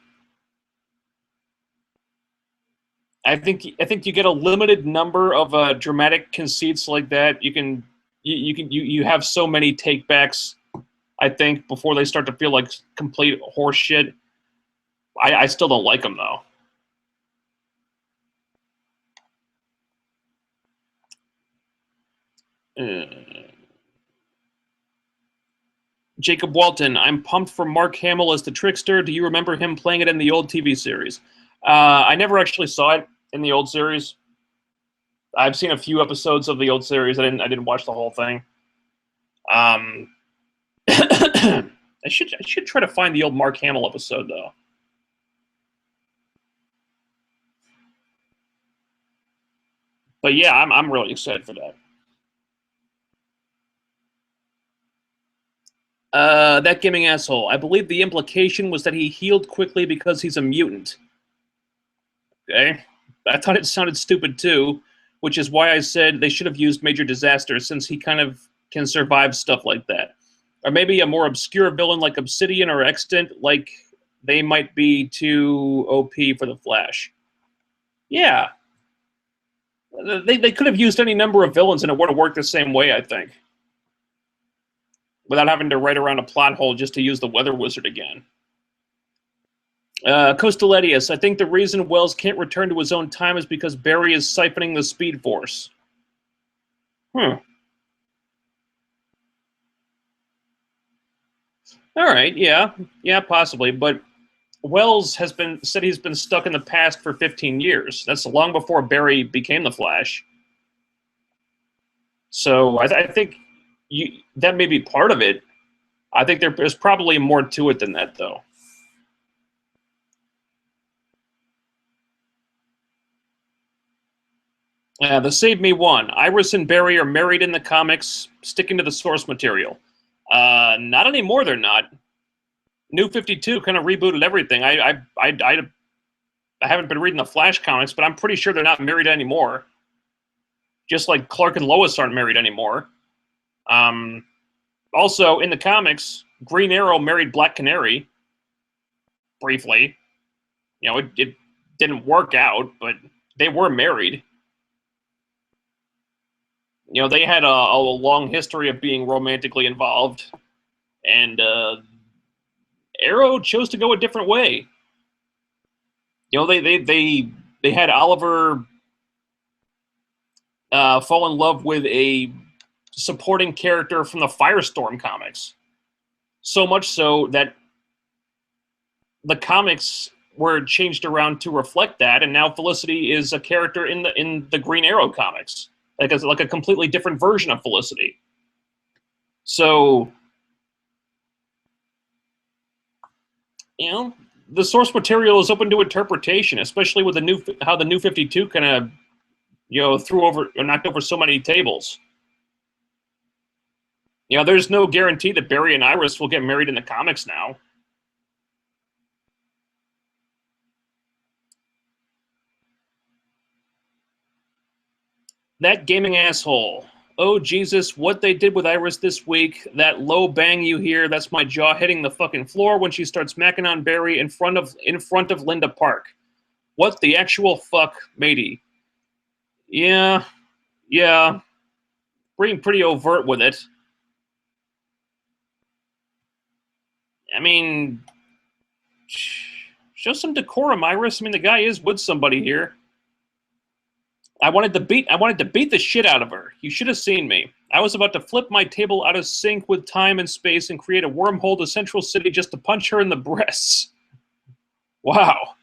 I think you get a limited number of dramatic conceits like that. You have so many takebacks, I think, before they start to feel like complete horse shit. I still don't like them, though. Jacob Walton, I'm pumped for Mark Hamill as the Trickster. Do you remember him playing it in the old TV series? I never actually saw it in the old series. I've seen a few episodes of the old series. I didn't watch the whole thing. I should try to find the old Mark Hamill episode though. But yeah, I'm really excited for that. That gaming asshole. I believe the implication was that he healed quickly because he's a mutant. Okay. I thought it sounded stupid too, which is why I said they should have used Major Disaster since he kind of can survive stuff like that. Or maybe a more obscure villain like Obsidian or Extant, like they might be too OP for the Flash. Yeah. They could have used any number of villains and it would have worked the same way, I think. Without having to write around a plot hole just to use the Weather Wizard again. Costaletius, I think the reason Wells can't return to his own time is because Barry is siphoning the Speed Force. All right, yeah, possibly, but Wells has said he's been stuck in the past for 15 years. That's long before Barry became the Flash. So I think that may be part of it. I think there's probably more to it than that, though. The Save Me one. Iris and Barry are married in the comics, sticking to the source material. Not anymore, they're not. New 52 kind of rebooted everything. I haven't been reading the Flash comics, but I'm pretty sure they're not married anymore. Just like Clark and Lois aren't married anymore. Also, in the comics, Green Arrow married Black Canary. Briefly. You know, it didn't work out, but they were married. You know, they had a long history of being romantically involved, and Arrow chose to go a different way. You know, they had Oliver fall in love with a supporting character from the Firestorm comics, so much so that the comics were changed around to reflect that, and now Felicity is a character in the Green Arrow comics. Like a completely different version of Felicity. So, you know, the source material is open to interpretation, especially with how the New 52 kind of, you know, knocked over so many tables. You know, there's no guarantee that Barry and Iris will get married in the comics now. That gaming asshole. Oh, Jesus, what they did with Iris this week, that low bang you hear, that's my jaw hitting the fucking floor when she starts macking on Barry in front of Linda Park. What the actual fuck, matey? Yeah. Being pretty overt with it. I mean, show some decorum, Iris. I mean, the guy is with somebody here. I wanted to beat the shit out of her. You should have seen me. I was about to flip my table out of sync with time and space and create a wormhole to Central City just to punch her in the breasts. Wow.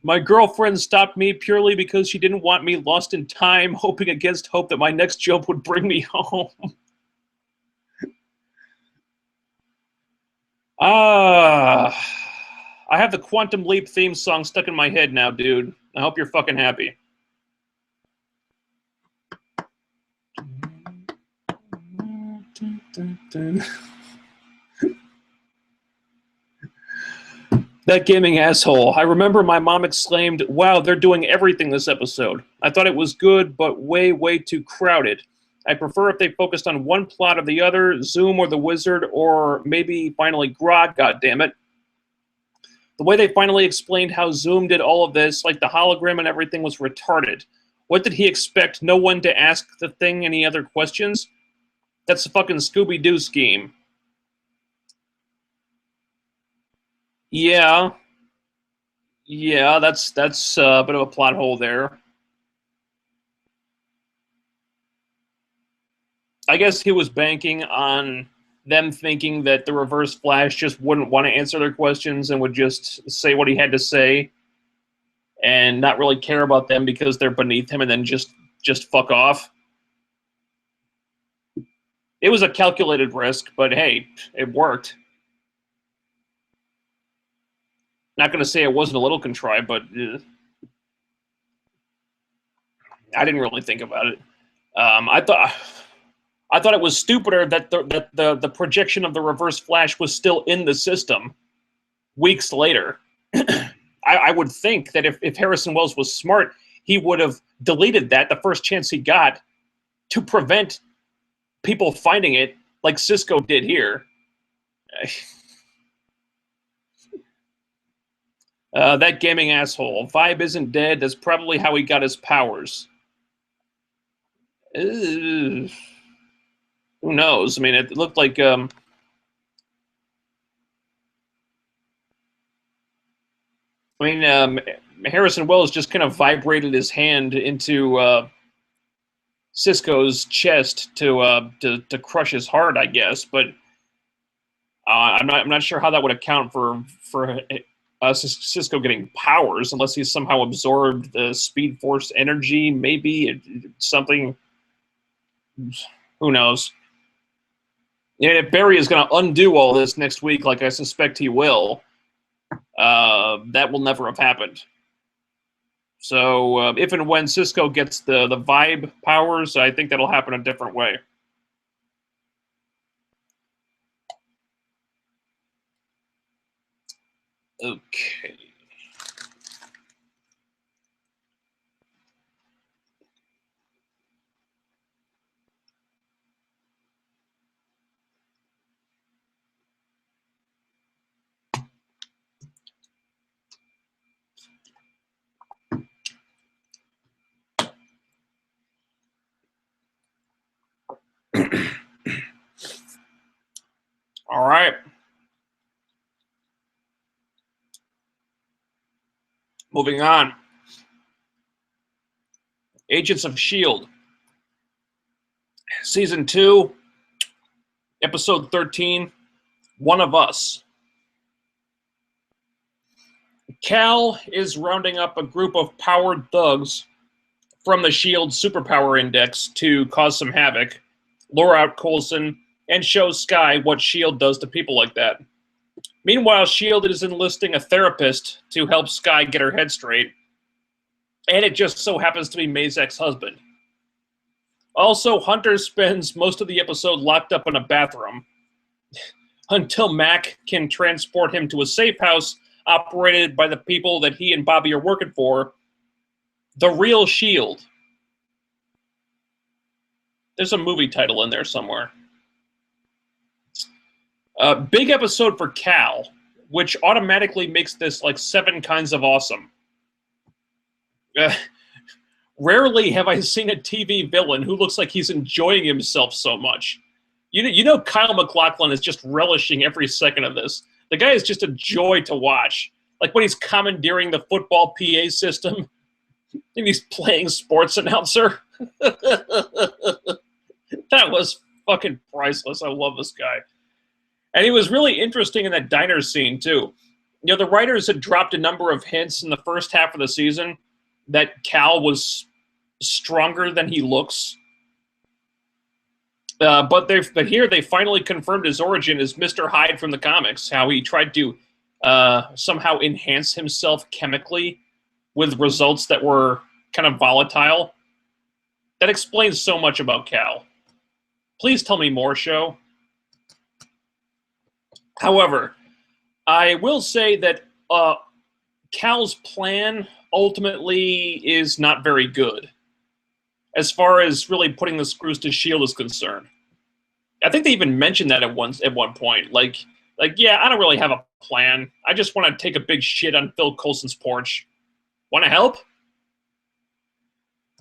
My girlfriend stopped me purely because she didn't want me lost in time, hoping against hope that my next job would bring me home. I have the Quantum Leap theme song stuck in my head now, dude. I hope you're fucking happy. That gaming asshole. I remember my mom exclaimed, "Wow, they're doing everything this episode." I thought it was good, but way, way too crowded. I prefer if they focused on one plot or the other, Zoom or the Wizard, or maybe finally Grodd, goddammit. The way they finally explained how Zoom did all of this, like the hologram and everything, was retarded. What did he expect? No one to ask the thing any other questions? That's a fucking Scooby-Doo scheme. Yeah, that's a bit of a plot hole there. I guess he was banking on them thinking that the Reverse Flash just wouldn't want to answer their questions and would just say what he had to say and not really care about them because they're beneath him and then just fuck off. It was a calculated risk, but hey, it worked. Not going to say it wasn't a little contrived, but I didn't really think about it. I thought it was stupider that the projection of the Reverse Flash was still in the system weeks later. I would think that if Harrison Wells was smart, he would have deleted that the first chance he got to prevent people finding it like Cisco did here. That gaming asshole. Vibe isn't dead. That's probably how he got his powers. Who knows? I mean, it looked like Harrison Wells just kind of vibrated his hand into Cisco's chest to crush his heart, I guess. But I'm not sure how that would account for Cisco getting powers, unless he somehow absorbed the Speed Force energy. Maybe something. Who knows? And if Barry is going to undo all this next week, like I suspect he will, that will never have happened. So if and when Cisco gets the vibe powers, I think that'll happen a different way. Okay. All right. Moving on. Agents of S.H.I.E.L.D. Season 2, Episode 13, One of Us. Cal is rounding up a group of powered thugs from the S.H.I.E.L.D. Superpower Index to cause some havoc, lure out Coulson, and show Skye what S.H.I.E.L.D. does to people like that. Meanwhile, S.H.I.E.L.D. is enlisting a therapist to help Skye get her head straight, and it just so happens to be May's ex-husband. Also, Hunter spends most of the episode locked up in a bathroom until Mac can transport him to a safe house operated by the people that he and Bobby are working for, the real S.H.I.E.L.D. There's a movie title in there somewhere. Big episode for Cal, which automatically makes this like 7 kinds of awesome. Rarely have I seen a TV villain who looks like he's enjoying himself so much. You know Kyle MacLachlan is just relishing every second of this. The guy is just a joy to watch. Like when he's commandeering the football PA system and he's playing sports announcer. That was fucking priceless. I love this guy. And he was really interesting in that diner scene, too. You know, the writers had dropped a number of hints in the first half of the season that Cal was stronger than he looks. But here they finally confirmed his origin as Mr. Hyde from the comics, how he tried to somehow enhance himself chemically with results that were kind of volatile. That explains so much about Cal. Please tell me more, show. However, I will say that Cal's plan ultimately is not very good as far as really putting the screws to S.H.I.E.L.D. is concerned. I think they even mentioned that at one point. Like, yeah, I don't really have a plan. I just want to take a big shit on Phil Coulson's porch. Want to help?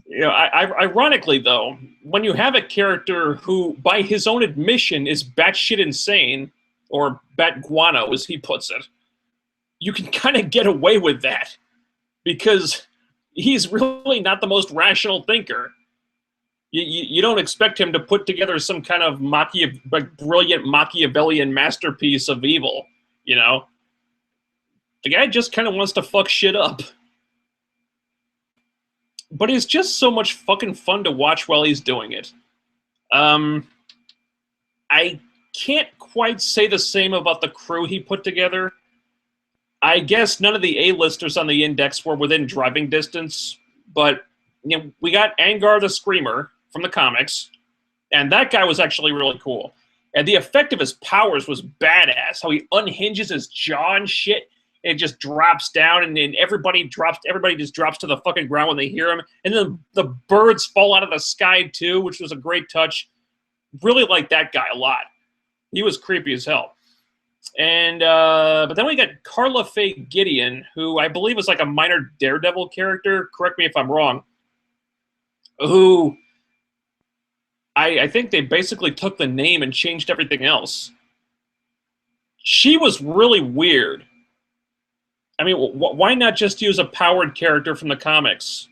You know, ironically, though, when you have a character who, by his own admission, is batshit insane, or bat guano, as he puts it, you can kind of get away with that because he's really not the most rational thinker. You don't expect him to put together some kind of brilliant Machiavellian masterpiece of evil, you know? The guy just kind of wants to fuck shit up. But he's just so much fucking fun to watch while he's doing it. I can't quite say the same about the crew he put together. I guess none of the A-listers on the index were within driving distance, but we got Angar the Screamer from the comics, and that guy was actually really cool. And the effect of his powers was badass. How he unhinges his jaw and shit, and it just drops down, and then everybody just drops to the fucking ground when they hear him. And then the birds fall out of the sky too, which was a great touch. Really liked that guy a lot. He was creepy as hell. And but then we got Carla Faye Gideon, who I believe is like a minor Daredevil character. Correct me if I'm wrong. Who I think they basically took the name and changed everything else. She was really weird. I mean, why not just use a powered character from the comics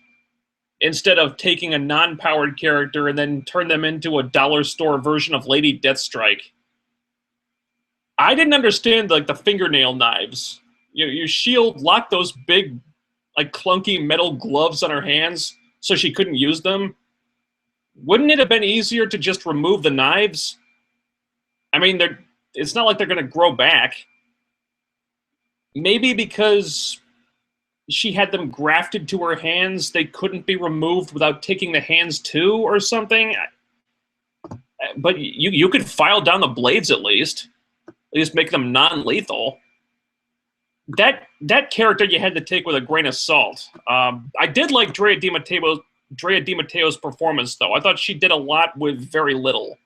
instead of taking a non-powered character and then turn them into a dollar store version of Lady Deathstrike? I didn't understand the fingernail knives. Your Shield locked those big, like clunky metal gloves on her hands so she couldn't use them. Wouldn't it have been easier to just remove the knives? I mean, it's not like they're going to grow back. Maybe because she had them grafted to her hands, they couldn't be removed without taking the hands too, or something. But you could file down the blades at least make them non-lethal. That character you had to take with a grain of salt. I did like Drea Di Matteo's performance, though. I thought she did a lot with very little.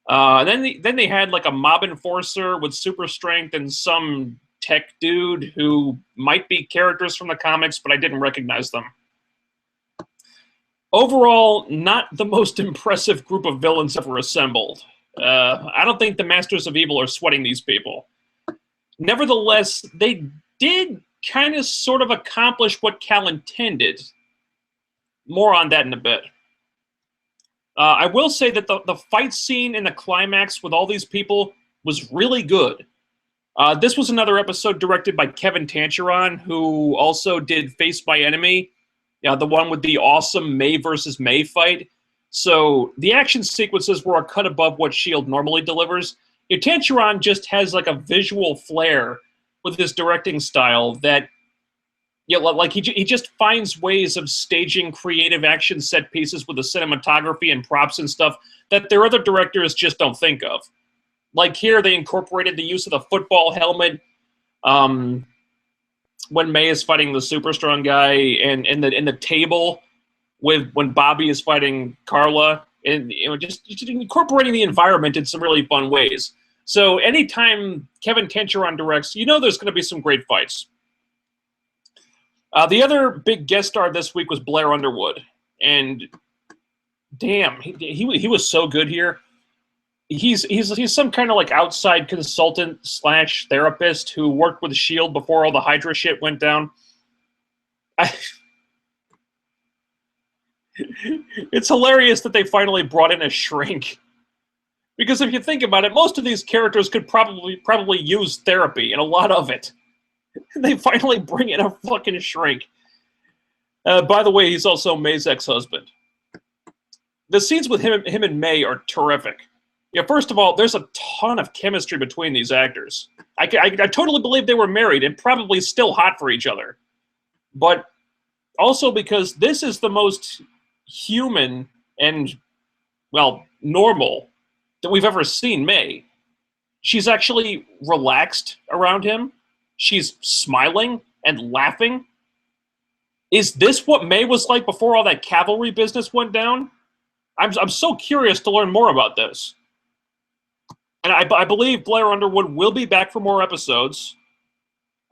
Then they had like a mob enforcer with super strength and some tech dude who might be characters from the comics, but I didn't recognize them. Overall, not the most impressive group of villains ever assembled. I don't think the Masters of Evil are sweating these people. Nevertheless, they did kind of sort of accomplish what Cal intended. More on that in a bit. I will say that the fight scene in the climax with all these people was really good. This was another episode directed by Kevin Tancheron, who also did Face My Enemy, the one with the awesome May versus May fight. So the action sequences were a cut above what S.H.I.E.L.D. normally delivers. Tancheron just has like a visual flair with his directing style that, like he just finds ways of staging creative action set pieces with the cinematography and props and stuff that their other directors just don't think of. Like here, they incorporated the use of the football helmet when May is fighting the super strong guy, and in the table when Bobby is fighting Carla, and just incorporating the environment in some really fun ways. So anytime Kevin Tancheron directs, there's going to be some great fights. The other big guest star this week was Blair Underwood, and damn, he was so good here. He's some kind of like outside consultant / therapist who worked with S.H.I.E.L.D. before all the Hydra shit went down. It's hilarious that they finally brought in a shrink. Because if you think about it, most of these characters could probably use therapy, and a lot of it. They finally bring in a fucking shrink. By the way, he's also May's ex-husband. The scenes with him and May are terrific. First of all, there's a ton of chemistry between these actors. I totally believe they were married and probably still hot for each other. But also because this is the most human and, normal that we've ever seen May. She's actually relaxed around him. She's smiling and laughing. Is this what May was like before all that cavalry business went down? I'm so curious to learn more about this. And I believe Blair Underwood will be back for more episodes.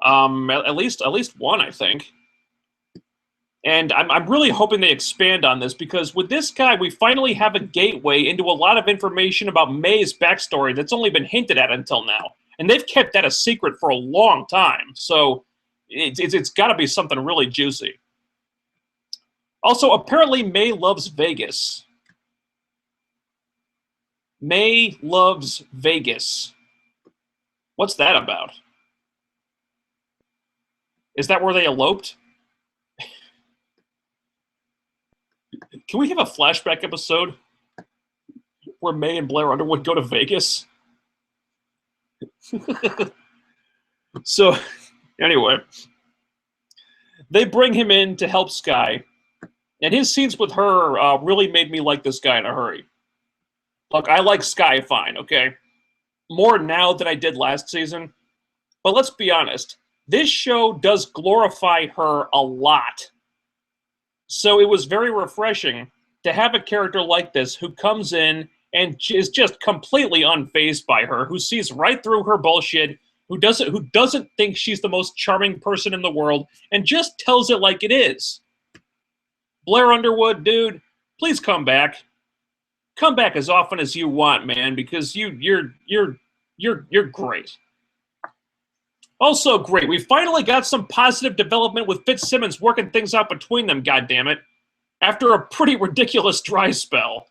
At least one, I think. And I'm really hoping they expand on this, because with this guy, we finally have a gateway into a lot of information about May's backstory that's only been hinted at until now. And they've kept that a secret for a long time. So it's got to be something really juicy. Also, apparently May loves Vegas. May loves Vegas. What's that about? Is that where they eloped? Can we have a flashback episode where May and Blair Underwood go to Vegas? So, anyway, they bring him in to help Skye, and his scenes with her really made me like this guy in a hurry. Look, I like Skye fine, okay? More now than I did last season. But let's be honest, this show does glorify her a lot. So it was very refreshing to have a character like this who comes in and is just completely unfazed by her, who sees right through her bullshit, who doesn't think she's the most charming person in the world, and just tells it like it is. Blair Underwood, dude, please come back. Come back as often as you want, man, because you're great. Also great, we finally got some positive development with Fitzsimmons working things out between them, goddammit. After a pretty ridiculous dry spell.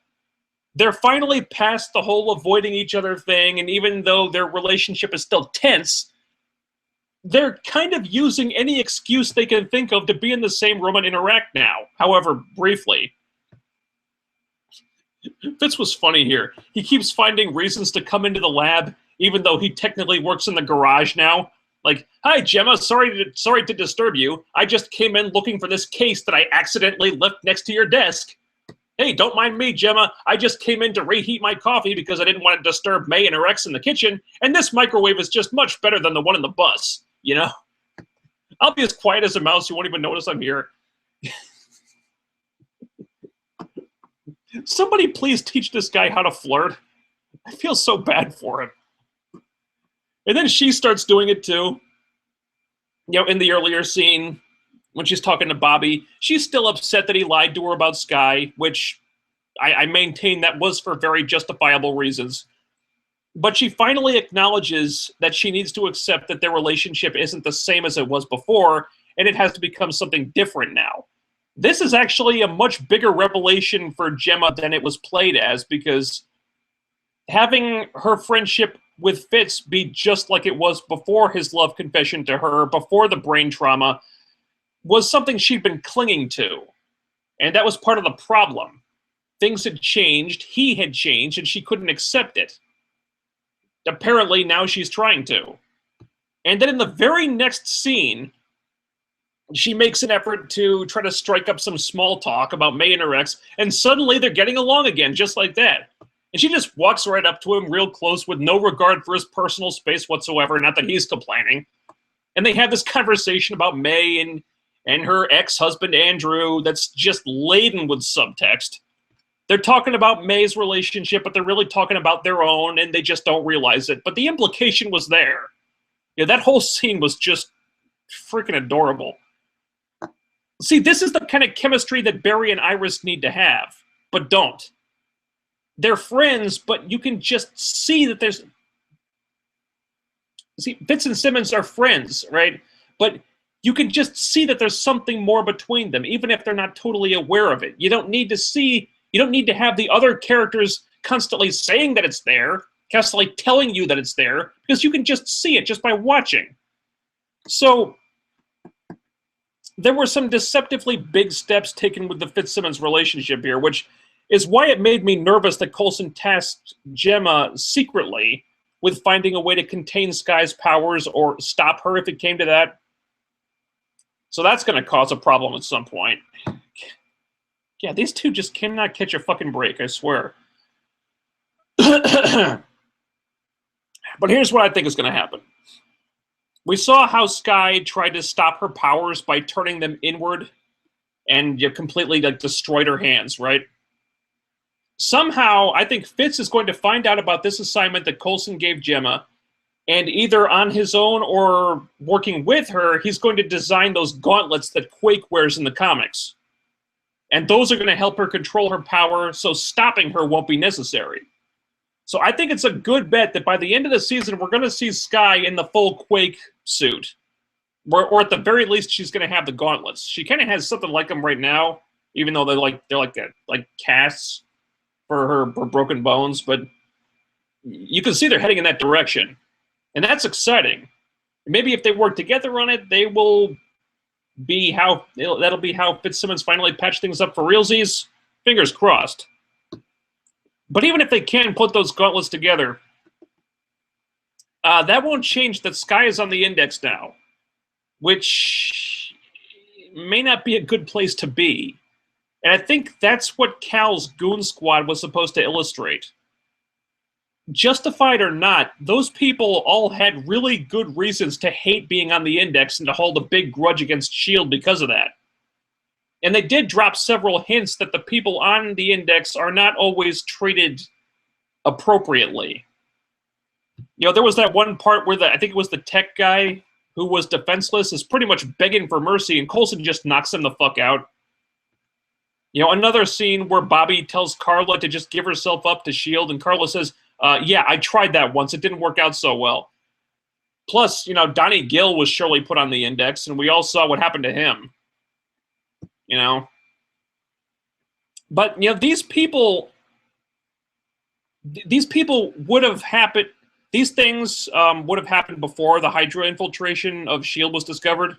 They're finally past the whole avoiding each other thing, and even though their relationship is still tense, they're kind of using any excuse they can think of to be in the same room and interact now, however briefly. Fitz was funny here. He keeps finding reasons to come into the lab, even though he technically works in the garage now. Like, hi, Gemma, sorry to disturb you. I just came in looking for this case that I accidentally left next to your desk. Hey, don't mind me, Gemma. I just came in to reheat my coffee because I didn't want to disturb May and her ex in the kitchen, and this microwave is just much better than the one in the bus, you know? I'll be as quiet as a mouse. You won't even notice I'm here. Somebody please teach this guy how to flirt. I feel so bad for him. And then she starts doing it too. You know, in the earlier scene, when she's talking to Bobby, she's still upset that he lied to her about Skye, which I maintain that was for very justifiable reasons. But she finally acknowledges that she needs to accept that their relationship isn't the same as it was before, and it has to become something different now. This is actually a much bigger revelation for Gemma than it was played as, because having her friendship with Fitz be just like it was before his love confession to her, before the brain trauma, was something she'd been clinging to. And that was part of the problem. Things had changed, he had changed, and she couldn't accept it. Apparently, now she's trying to. And then in the very next scene, she makes an effort to try to strike up some small talk about May and her ex, and suddenly they're getting along again, just like that. And she just walks right up to him real close with no regard for his personal space whatsoever, not that he's complaining. And they have this conversation about May and her ex-husband, Andrew, that's just laden with subtext. They're talking about May's relationship, but they're really talking about their own, and they just don't realize it. But the implication was there. Yeah, that whole scene was just freaking adorable. See, this is the kind of chemistry that Barry and Iris need to have, but don't. They're friends, but you can just see that there's... See, Fitz and Simmons are friends, right? But you can just see that there's something more between them, even if they're not totally aware of it. You don't need to have the other characters constantly saying that it's there, constantly telling you that it's there, because you can just see it just by watching. So there were some deceptively big steps taken with the Fitzsimmons relationship here, which is why it made me nervous that Coulson tasked Gemma secretly with finding a way to contain Skye's powers or stop her if it came to that. So that's going to cause a problem at some point. Yeah, these two just cannot catch a fucking break, I swear. But here's what I think is going to happen. We saw how Skye tried to stop her powers by turning them inward and completely destroyed her hands, right? Somehow, I think Fitz is going to find out about this assignment that Coulson gave Gemma, and either on his own or working with her, he's going to design those gauntlets that Quake wears in the comics. And those are going to help her control her power, so stopping her won't be necessary. So I think it's a good bet that by the end of the season, we're going to see Skye in the full Quake suit. Or at the very least, she's going to have the gauntlets. She kind of has something like them right now, even though they're like casts for her broken bones. But you can see they're heading in that direction, and that's exciting. Maybe if they work together on it, that'll be how Fitzsimmons finally patch things up for realsies. Fingers crossed. But even if they can put those gauntlets together, that won't change that Sky is on the index now, which may not be a good place to be. And I think that's what Cal's Goon Squad was supposed to illustrate. Justified or not, those people all had really good reasons to hate being on the index and to hold a big grudge against S.H.I.E.L.D. because of that. And they did drop several hints that the people on the index are not always treated appropriately. There was that one part where I think it was the tech guy who was defenseless is pretty much begging for mercy, and Coulson just knocks him the fuck out. Another scene where Bobby tells Carla to just give herself up to S.H.I.E.L.D., and Carla says, yeah, I tried that once. It didn't work out so well. Plus, Donnie Gill was surely put on the index, and we all saw what happened to him. But, these people would have happened. These things would have happened before the Hydra infiltration of S.H.I.E.L.D. was discovered.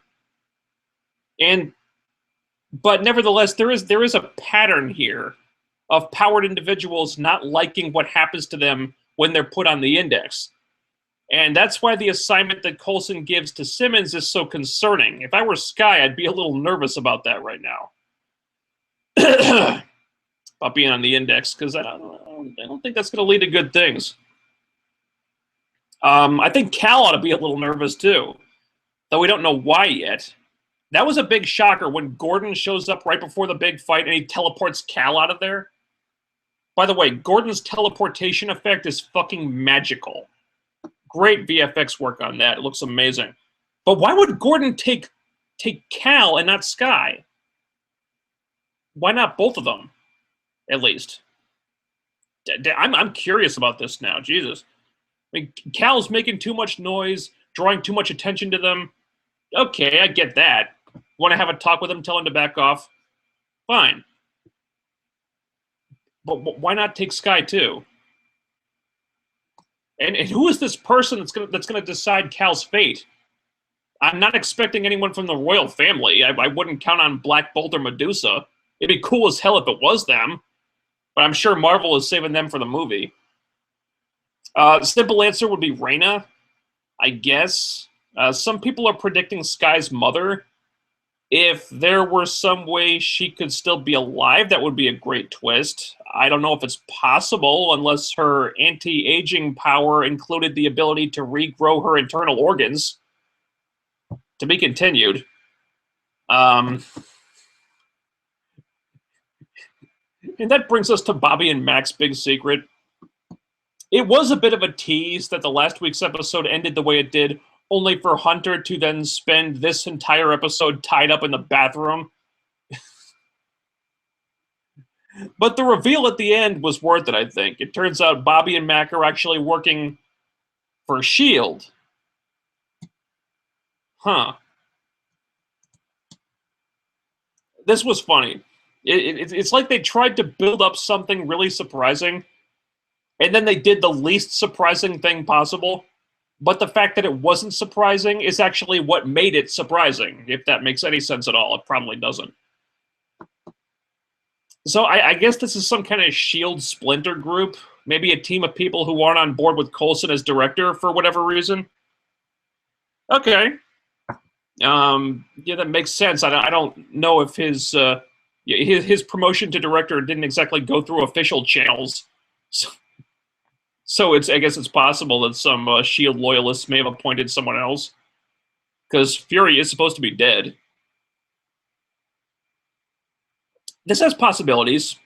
But nevertheless, there is a pattern here of powered individuals not liking what happens to them when they're put on the index. And that's why the assignment that Coulson gives to Simmons is so concerning. If I were Sky, I'd be a little nervous about that right now. About being on the index, because I don't think that's going to lead to good things. I think Cal ought to be a little nervous too, though we don't know why yet. That was a big shocker when Gordon shows up right before the big fight and he teleports Cal out of there. By the way, Gordon's teleportation effect is fucking magical. Great VFX work on that. It looks amazing. But why would Gordon take Cal and not Sky? Why not both of them, at least? I'm curious about this now. Jesus. I mean, Cal's making too much noise, drawing too much attention to them. Okay, I get that. Want to have a talk with him, tell him to back off? Fine. But why not take Sky too? And who is this person that's gonna decide Cal's fate? I'm not expecting anyone from the royal family. I wouldn't count on Black Bolt or Medusa. It'd be cool as hell if it was them, but I'm sure Marvel is saving them for the movie. Simple answer would be Reyna, I guess. Some people are predicting Sky's mother. If there were some way she could still be alive, that would be a great twist. I don't know if it's possible unless her anti-aging power included the ability to regrow her internal organs. To be continued. And that brings us to Bobby and Mac's big secret. It was a bit of a tease that the last week's episode ended the way it did, only for Hunter to then spend this entire episode tied up in the bathroom. But the reveal at the end was worth it, I think. It turns out Bobby and Mac are actually working for S.H.I.E.L.D. Huh. This was funny. It's like they tried to build up something really surprising, and then they did the least surprising thing possible. But the fact that it wasn't surprising is actually what made it surprising, if that makes any sense at all. It probably doesn't. So I guess this is some kind of S.H.I.E.L.D. splinter group. Maybe a team of people who aren't on board with Coulson as director for whatever reason. Okay. Yeah, that makes sense. I don't know if his promotion to director didn't exactly go through official channels. So I guess it's possible that some S.H.I.E.L.D. loyalists may have appointed someone else. Because Fury is supposed to be dead. This has possibilities.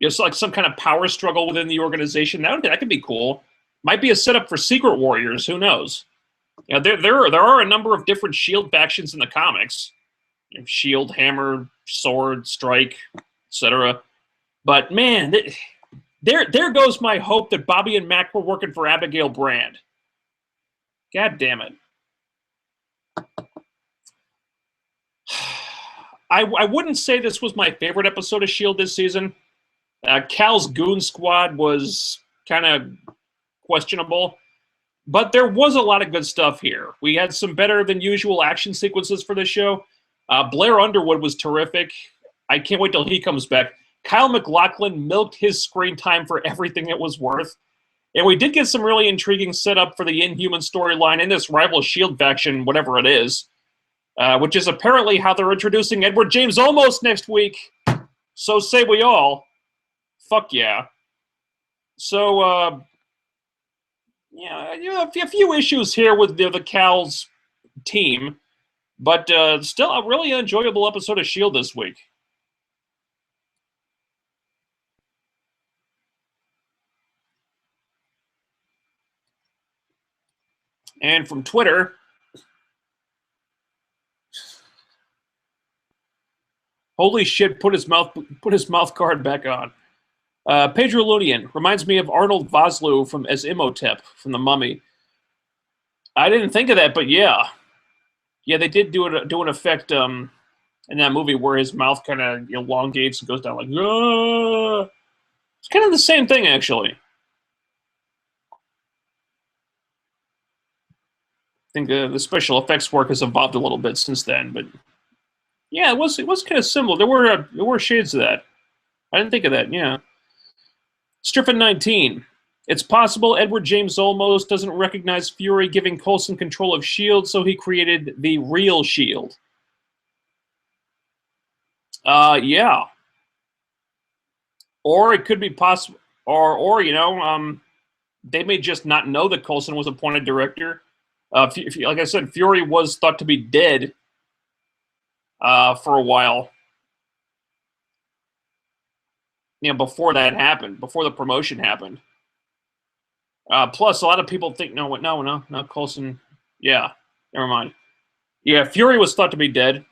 It's like some kind of power struggle within the organization. That could be cool. Might be a setup for Secret Warriors. Who knows? There are a number of different S.H.I.E.L.D. factions in the comics. S.H.I.E.L.D., Hammer, Sword, Strike, etc. But man, there goes my hope that Bobby and Mac were working for Abigail Brand. God damn it. I wouldn't say this was my favorite episode of S.H.I.E.L.D. this season. Cal's Goon Squad was kind of questionable. But there was a lot of good stuff here. We had some better than usual action sequences for this show. Blair Underwood was terrific. I can't wait till he comes back. Kyle MacLachlan milked his screen time for everything it was worth. And we did get some really intriguing setup for the Inhuman storyline in this rival S.H.I.E.L.D. faction, whatever it is, which is apparently how they're introducing Edward James Olmos next week. So say we all. Fuck yeah. So, a few issues here with the Cal's team, but still a really enjoyable episode of S.H.I.E.L.D. this week. And from Twitter, holy shit! Put his mouth guard back on. Pedro Lunian reminds me of Arnold Vosloo as Imhotep from The Mummy. I didn't think of that, but yeah, they did do an effect in that movie where his mouth kind of elongates and goes down like. Aah! It's kind of the same thing, actually. I think the special effects work has evolved a little bit since then, but yeah, it was kind of similar. There were shades of that. I didn't think of that. Yeah. Striffen 19. It's possible Edward James Olmos doesn't recognize Fury giving Coulson control of S.H.I.E.L.D., so he created the real S.H.I.E.L.D. Yeah. Or it could be possible, or they may just not know that Coulson was appointed director. Like I said, Fury was thought to be dead for a while. Before that happened, before the promotion happened. Plus, a lot of people think, no, not Coulson. Yeah, never mind. Yeah, Fury was thought to be dead.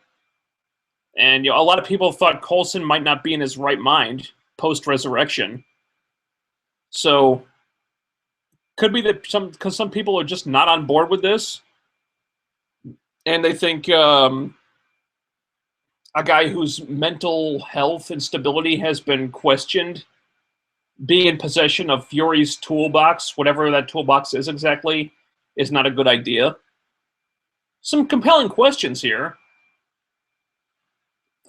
And a lot of people thought Coulson might not be in his right mind post-resurrection. So, could be that some people are just not on board with this. And they think a guy whose mental health and stability has been questioned being in possession of Fury's toolbox, whatever that toolbox is exactly, is not a good idea. Some compelling questions here.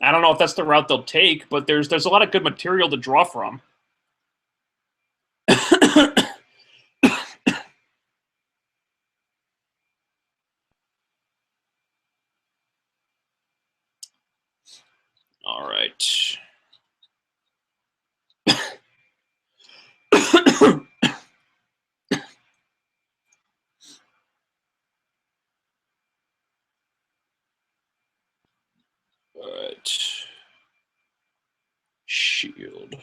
I don't know if that's the route they'll take, but there's a lot of good material to draw from. All right. All right. S.H.I.E.L.D.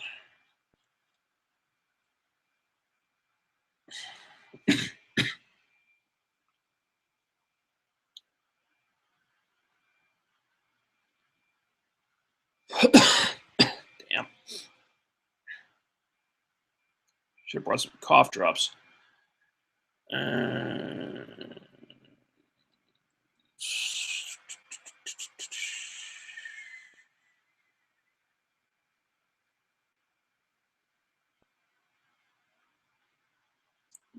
Damn. Should have brought some cough drops.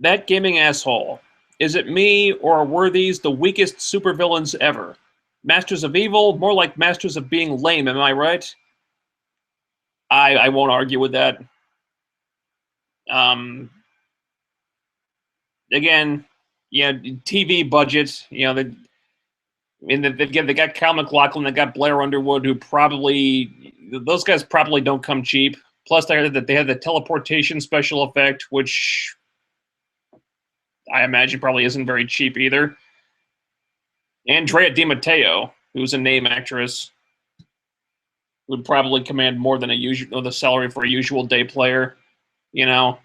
That gaming asshole. Is it me, or were these the weakest supervillains ever? Masters of Evil, more like Masters of Being Lame, am I right? I won't argue with that. Again, TV budget, they got Kyle MacLachlan, they got Blair Underwood, those guys probably don't come cheap. Plus, they had the teleportation special effect, which I imagine probably isn't very cheap either. Andrea Di Matteo, who's a name actress, would probably command more than the salary for a usual day player. I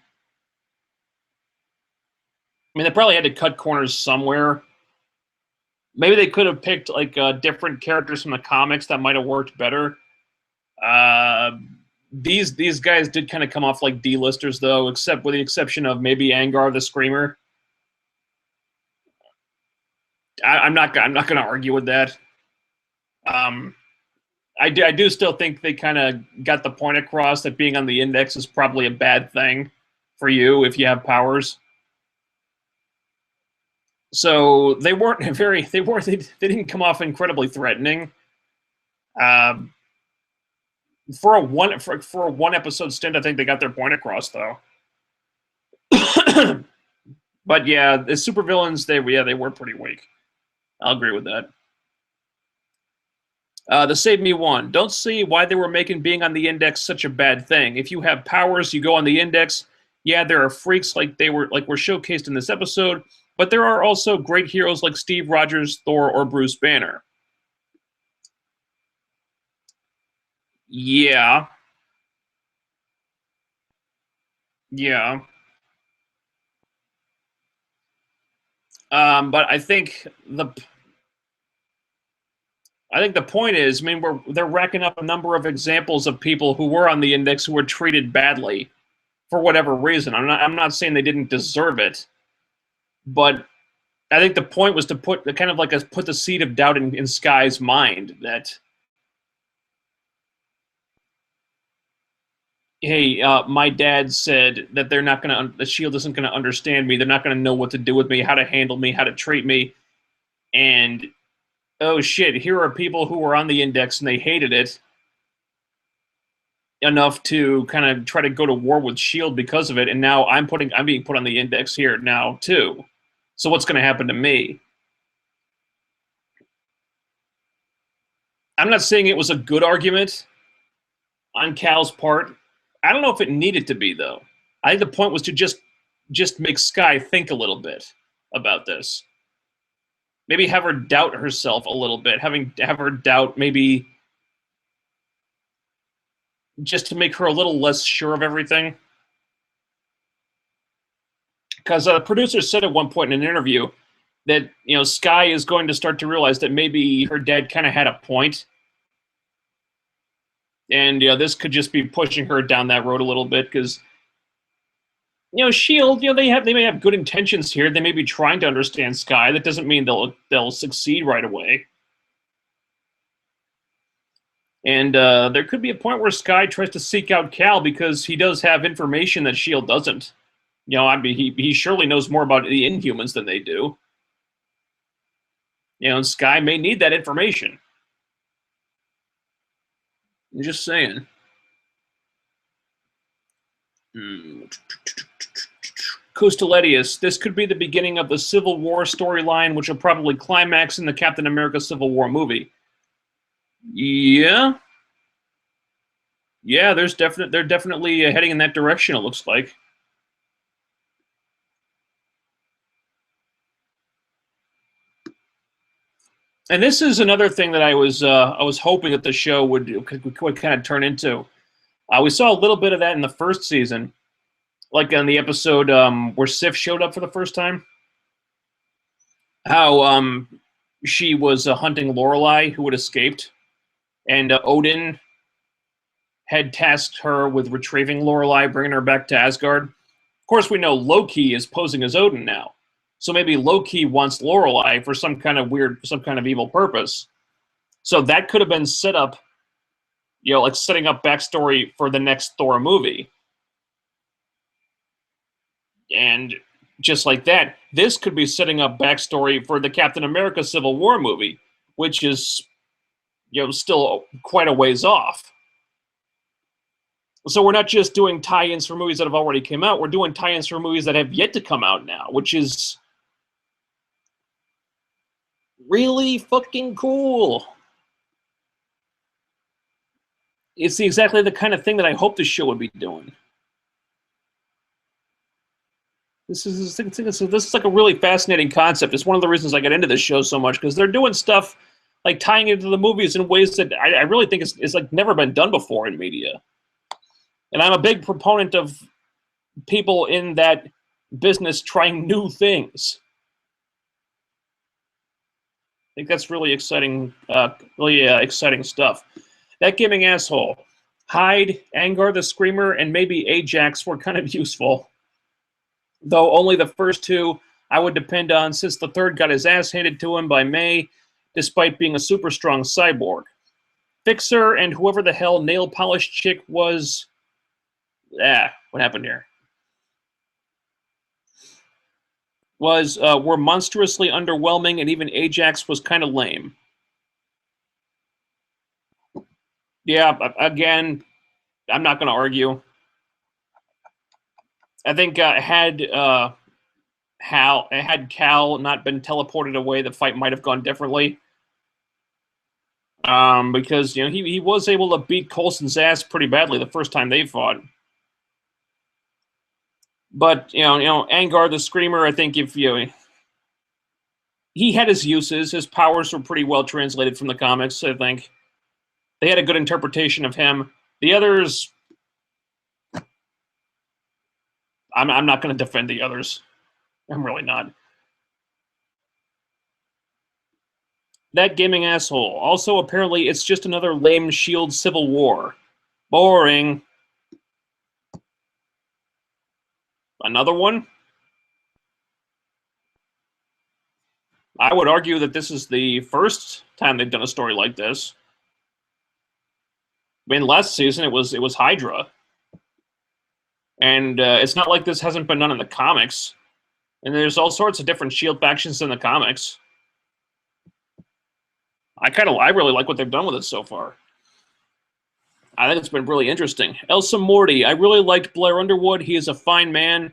mean, they probably had to cut corners somewhere. Maybe they could have picked different characters from the comics that might have worked better. These guys did kind of come off like D-listers, though, except with the exception of maybe Angar the Screamer. I'm not going to argue with that. I do still think they kind of got the point across that being on the index is probably a bad thing for you if you have powers. So they weren't very. They didn't come off incredibly threatening. Um, for a one episode stint, I think they got their point across though. But yeah, the supervillains they were pretty weak. I'll agree with that. The Save Me one. Don't see why they were making being on the index such a bad thing. If you have powers, you go on the index. Yeah, there are freaks like were showcased in this episode, but there are also great heroes like Steve Rogers, Thor, or Bruce Banner. Yeah. Yeah. But I think the point is, I mean, they're racking up a number of examples of people who were on the index who were treated badly for whatever reason. I'm not saying they didn't deserve it, but I think the point was to put put the seed of doubt in Sky's mind that, hey, my dad said that they're not gonna the Shield isn't gonna understand me. They're not gonna know what to do with me, how to handle me, how to treat me, and oh shit, here are people who were on the index and they hated it enough to kind of try to go to war with Shield because of it, and now I'm being put on the index here now too. So what's going to happen to me? I'm not saying it was a good argument on Cal's part. I don't know if it needed to be though. I think the point was to just make Sky think a little bit about this. Maybe have her doubt herself a little bit. Have her doubt maybe just to make her a little less sure of everything. Because the producer said at one point in an interview that Sky is going to start to realize that maybe her dad kind of had a point, and this could just be pushing her down that road a little bit because Shield, they may have good intentions here. They may be trying to understand Sky. That doesn't mean they'll succeed right away. And there could be a point where Sky tries to seek out Cal because he does have information that Shield doesn't. I mean, he surely knows more about the Inhumans than they do. And Sky may need that information. I'm just saying. Costeletius, this could be the beginning of the Civil War storyline, which will probably climax in the Captain America Civil War movie. Yeah. Yeah, they're definitely heading in that direction, it looks like. And this is another thing that I was hoping that the show would kind of turn into. We saw a little bit of that in the first season, like on the episode where Sif showed up for the first time. How she was hunting Lorelei, who had escaped, and Odin had tasked her with retrieving Lorelei, bringing her back to Asgard. Of course, we know Loki is posing as Odin now. So maybe Loki wants Lorelei for some kind of evil purpose. So that could have been set up, like setting up backstory for the next Thor movie. And just like that, this could be setting up backstory for the Captain America Civil War movie, which is, still quite a ways off. So we're not just doing tie-ins for movies that have already come out. We're doing tie-ins for movies that have yet to come out now, which is really fucking cool. It's exactly the kind of thing that I hope the show would be doing. This is like a really fascinating concept. It's one of the reasons I got into this show so much, because they're doing stuff like tying into the movies in ways that I really think is like never been done before in media. And I'm a big proponent of people in that business trying new things. I think that's really exciting, exciting stuff. That gaming asshole. Hyde, Angar the Screamer, and maybe Ajax were kind of useful. Though only the first two I would depend on, since the third got his ass handed to him by May, despite being a super strong cyborg. Fixer and whoever the hell nail polish chick was... what happened here? were monstrously underwhelming, and even Ajax was kind of lame. Yeah, again, I'm not going to argue. I think had Cal not been teleported away, the fight might have gone differently. Because he was able to beat Coulson's ass pretty badly the first time they fought. But Angar the Screamer, I think if he had his uses, his powers were pretty well translated from the comics. I think they had a good interpretation of him. The others, I'm not going to defend the others. I'm really not. That gaming asshole. Also, apparently, it's just another lame S.H.I.E.L.D. Civil War. Boring. Another one? I would argue that this is the first time they've done a story like this. I mean, last season it was Hydra. And it's not like this hasn't been done in the comics. And there's all sorts of different S.H.I.E.L.D. factions in the comics. I really like what they've done with it so far. I think it's been really interesting. Elsa Morty, I really liked Blair Underwood. He is a fine man,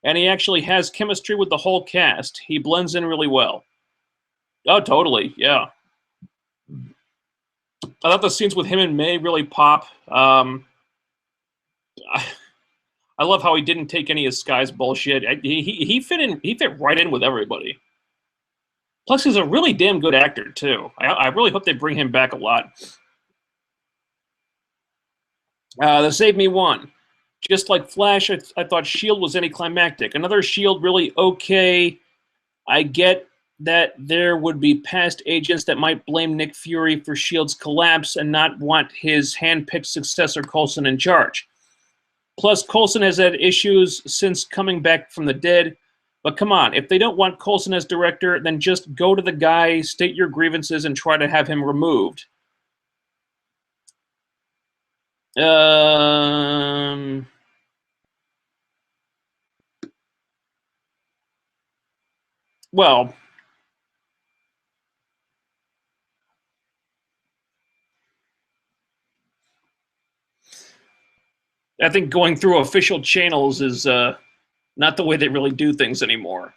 and he actually has chemistry with the whole cast. He blends in really well. Oh, totally, yeah. I thought the scenes with him and May really pop. I love how he didn't take any of Sky's bullshit. He fit right in with everybody. Plus, he's a really damn good actor, too. I really hope they bring him back a lot. The Save Me one. Just like Flash, I thought S.H.I.E.L.D. was anticlimactic. Another S.H.I.E.L.D. really okay. I get that there would be past agents that might blame Nick Fury for S.H.I.E.L.D.'s collapse and not want his hand-picked successor Coulson in charge. Plus, Coulson has had issues since coming back from the dead. But come on, if they don't want Coulson as director, then just go to the guy, state your grievances, and try to have him removed. Well, I think going through official channels is not the way they really do things anymore.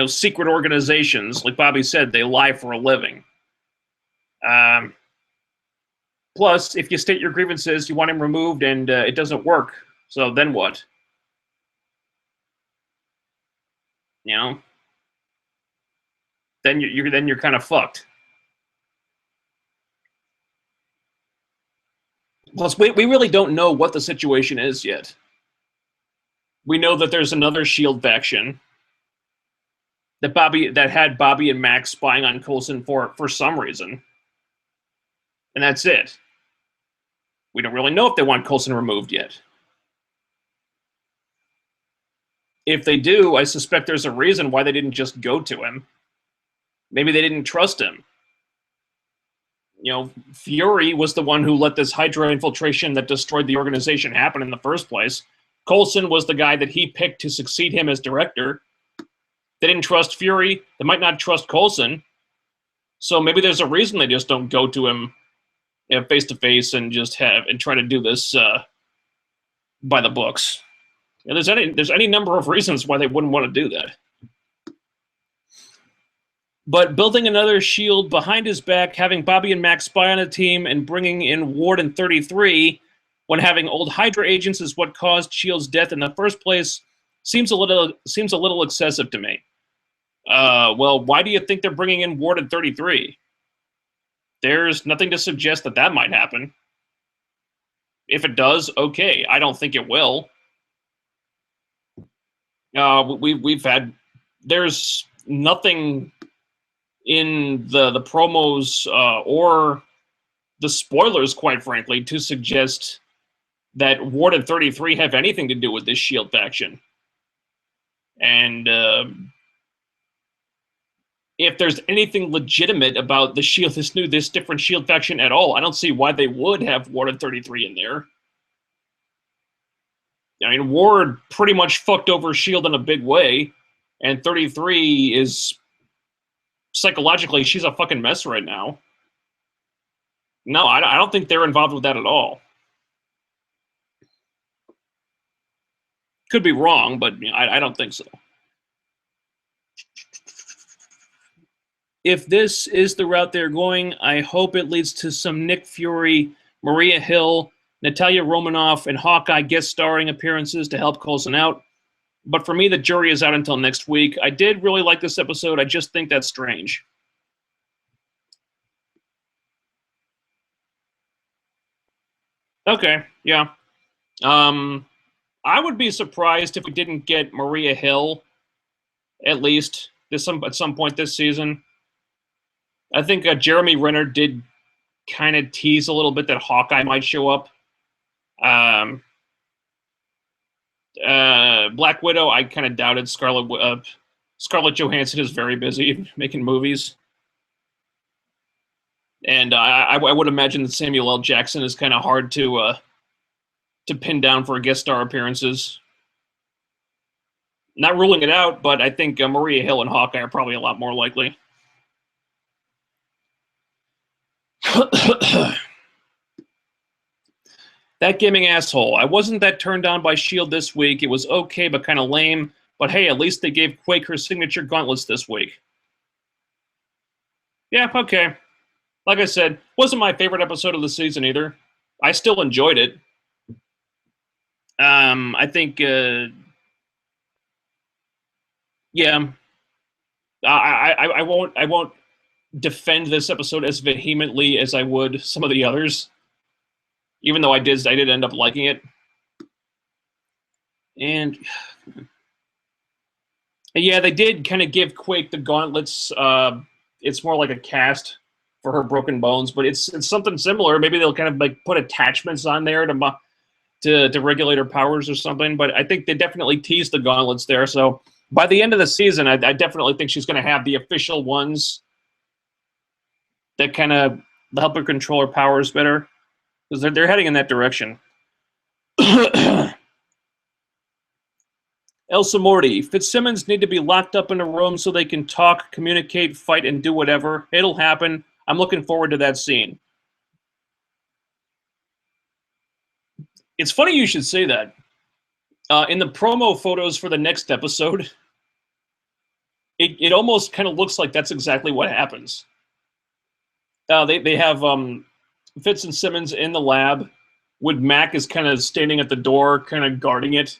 Secret organizations, like Bobby said, they lie for a living. Plus, if you state your grievances, you want him removed, and it doesn't work. So then what? Then you're kind of fucked. Plus, we really don't know what the situation is yet. We know that there's another S.H.I.E.L.D. faction that had Bobby and Max spying on Coulson for some reason. And that's it. We don't really know if they want Coulson removed yet. If they do, I suspect there's a reason why they didn't just go to him. Maybe they didn't trust him. Fury was the one who let this Hydra infiltration that destroyed the organization happen in the first place. Coulson was the guy that he picked to succeed him as director. They didn't trust Fury. They might not trust Coulson. So maybe there's a reason they just don't go to him face to face and just try to do this by the books. There's any number of reasons why they wouldn't want to do that. But building another S.H.I.E.L.D. behind his back, having Bobby and Max spy on a team, and bringing in Ward and 33 when having old Hydra agents is what caused S.H.I.E.L.D.'s death in the first place seems a little excessive to me. Well, why do you think they're bringing in Ward and 33? There's nothing to suggest that might happen. If it does, okay. I don't think it will. There's nothing in the promos or the spoilers, quite frankly, to suggest that Ward and 33 have anything to do with this S.H.I.E.L.D. faction. And if there's anything legitimate about the S.H.I.E.L.D., this different S.H.I.E.L.D. faction at all, I don't see why they would have Ward and 33 in there. I mean, Ward pretty much fucked over S.H.I.E.L.D. in a big way, and 33 is psychologically, she's a fucking mess right now. No, I don't think they're involved with that at all. Could be wrong, but I don't think so. If this is the route they're going, I hope it leads to some Nick Fury, Maria Hill, Natalia Romanoff, and Hawkeye guest starring appearances to help Coulson out. But for me, the jury is out until next week. I did really like this episode. I just think that's strange. Okay, yeah. I would be surprised if we didn't get Maria Hill, at least at some point this season. I think Jeremy Renner did kind of tease a little bit that Hawkeye might show up. Black Widow, I kind of doubted. Scarlett Johansson is very busy making movies. And I would imagine that Samuel L. Jackson is kind of hard to pin down for guest star appearances. Not ruling it out, but I think Maria Hill and Hawkeye are probably a lot more likely. That gaming asshole. I wasn't that turned on by S.H.I.E.L.D. this week. It was okay, but kind of lame. But hey, at least they gave Quake her signature gauntlets this week. Yeah, okay. Like I said, wasn't my favorite episode of the season either. I still enjoyed it. I think, yeah. I won't defend this episode as vehemently as I would some of the others, even though I did end up liking it. And yeah, they did kind of give Quake the gauntlets. It's more like a cast for her broken bones, but it's something similar. Maybe they'll kind of like put attachments on there to regulate her powers or something. But I think they definitely teased the gauntlets there. So by the end of the season, I definitely think she's going to have the official ones that kind of help her control her powers better, because they're heading in that direction. Elsa Morty, Fitzsimmons need to be locked up in a room so they can talk, communicate, fight, and do whatever. It'll happen. I'm looking forward to that scene. It's funny you should say that. In the promo photos for the next episode, it almost kind of looks like that's exactly what happens. They have Fitz and Simmons in the lab, with Mac is kind of standing at the door, kind of guarding it,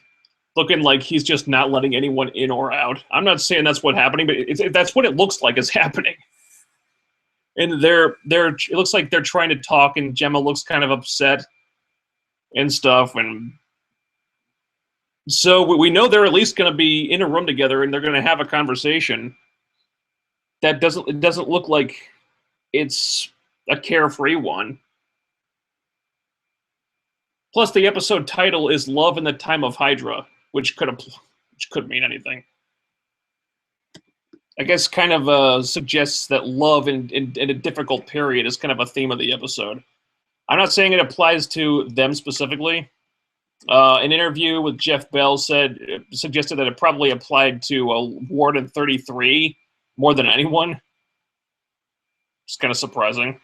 looking like he's just not letting anyone in or out. I'm not saying that's what's happening, but that's what it looks like is happening. And it looks like they're trying to talk, and Gemma looks kind of upset and stuff. And so we know they're at least going to be in a room together, and they're going to have a conversation. It doesn't look like it's a carefree one. Plus, the episode title is "Love in the Time of Hydra," which could mean anything. I guess kind of suggests that love in a difficult period is kind of a theme of the episode. I'm not saying it applies to them specifically. An interview with Jeff Bell suggested that it probably applied to Ward and 33 more than anyone. It's kind of surprising.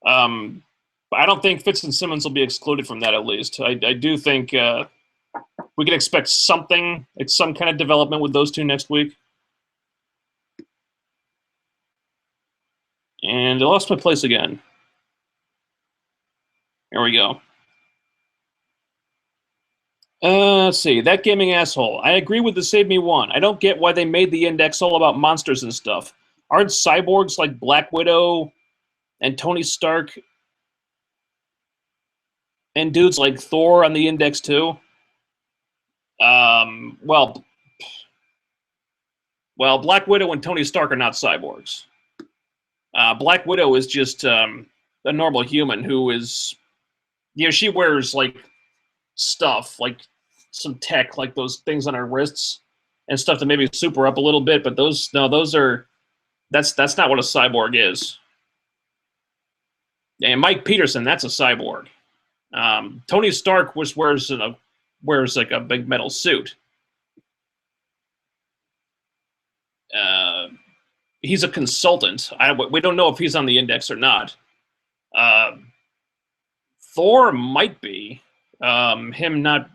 But I don't think Fitz and Simmons will be excluded from that, at least. I do think we can expect something, some kind of development with those two next week. And I lost my place again. Here we go. Let's see. That gaming asshole. I agree with the Save Me One. I don't get why they made the index all about monsters and stuff. Aren't cyborgs like Black Widow and Tony Stark and dudes like Thor on the index too? Well, Black Widow and Tony Stark are not cyborgs. Black Widow is just a normal human who is, she wears like stuff, like some tech, like those things on her wrists and stuff to maybe super up a little bit. But that's not what a cyborg is. And Mike Peterson, that's a cyborg. Tony Stark wears wears like a big metal suit. He's a consultant. We don't know if he's on the index or not. Thor might be. Him not.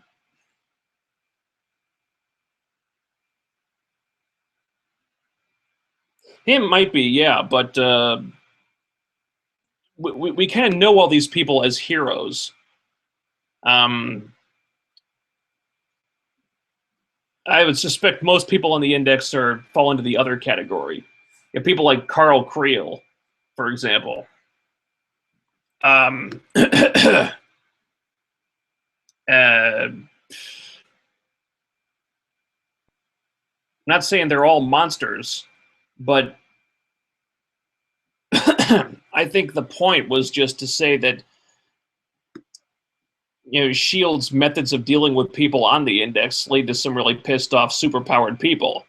Him might be, yeah, but we kind of know all these people as heroes. I would suspect most people on the index fall into the other category. You have people like Carl Creel, for example. I'm not saying they're all monsters, but I think the point was just to say that S.H.I.E.L.D.'s methods of dealing with people on the index lead to some really pissed off, superpowered people.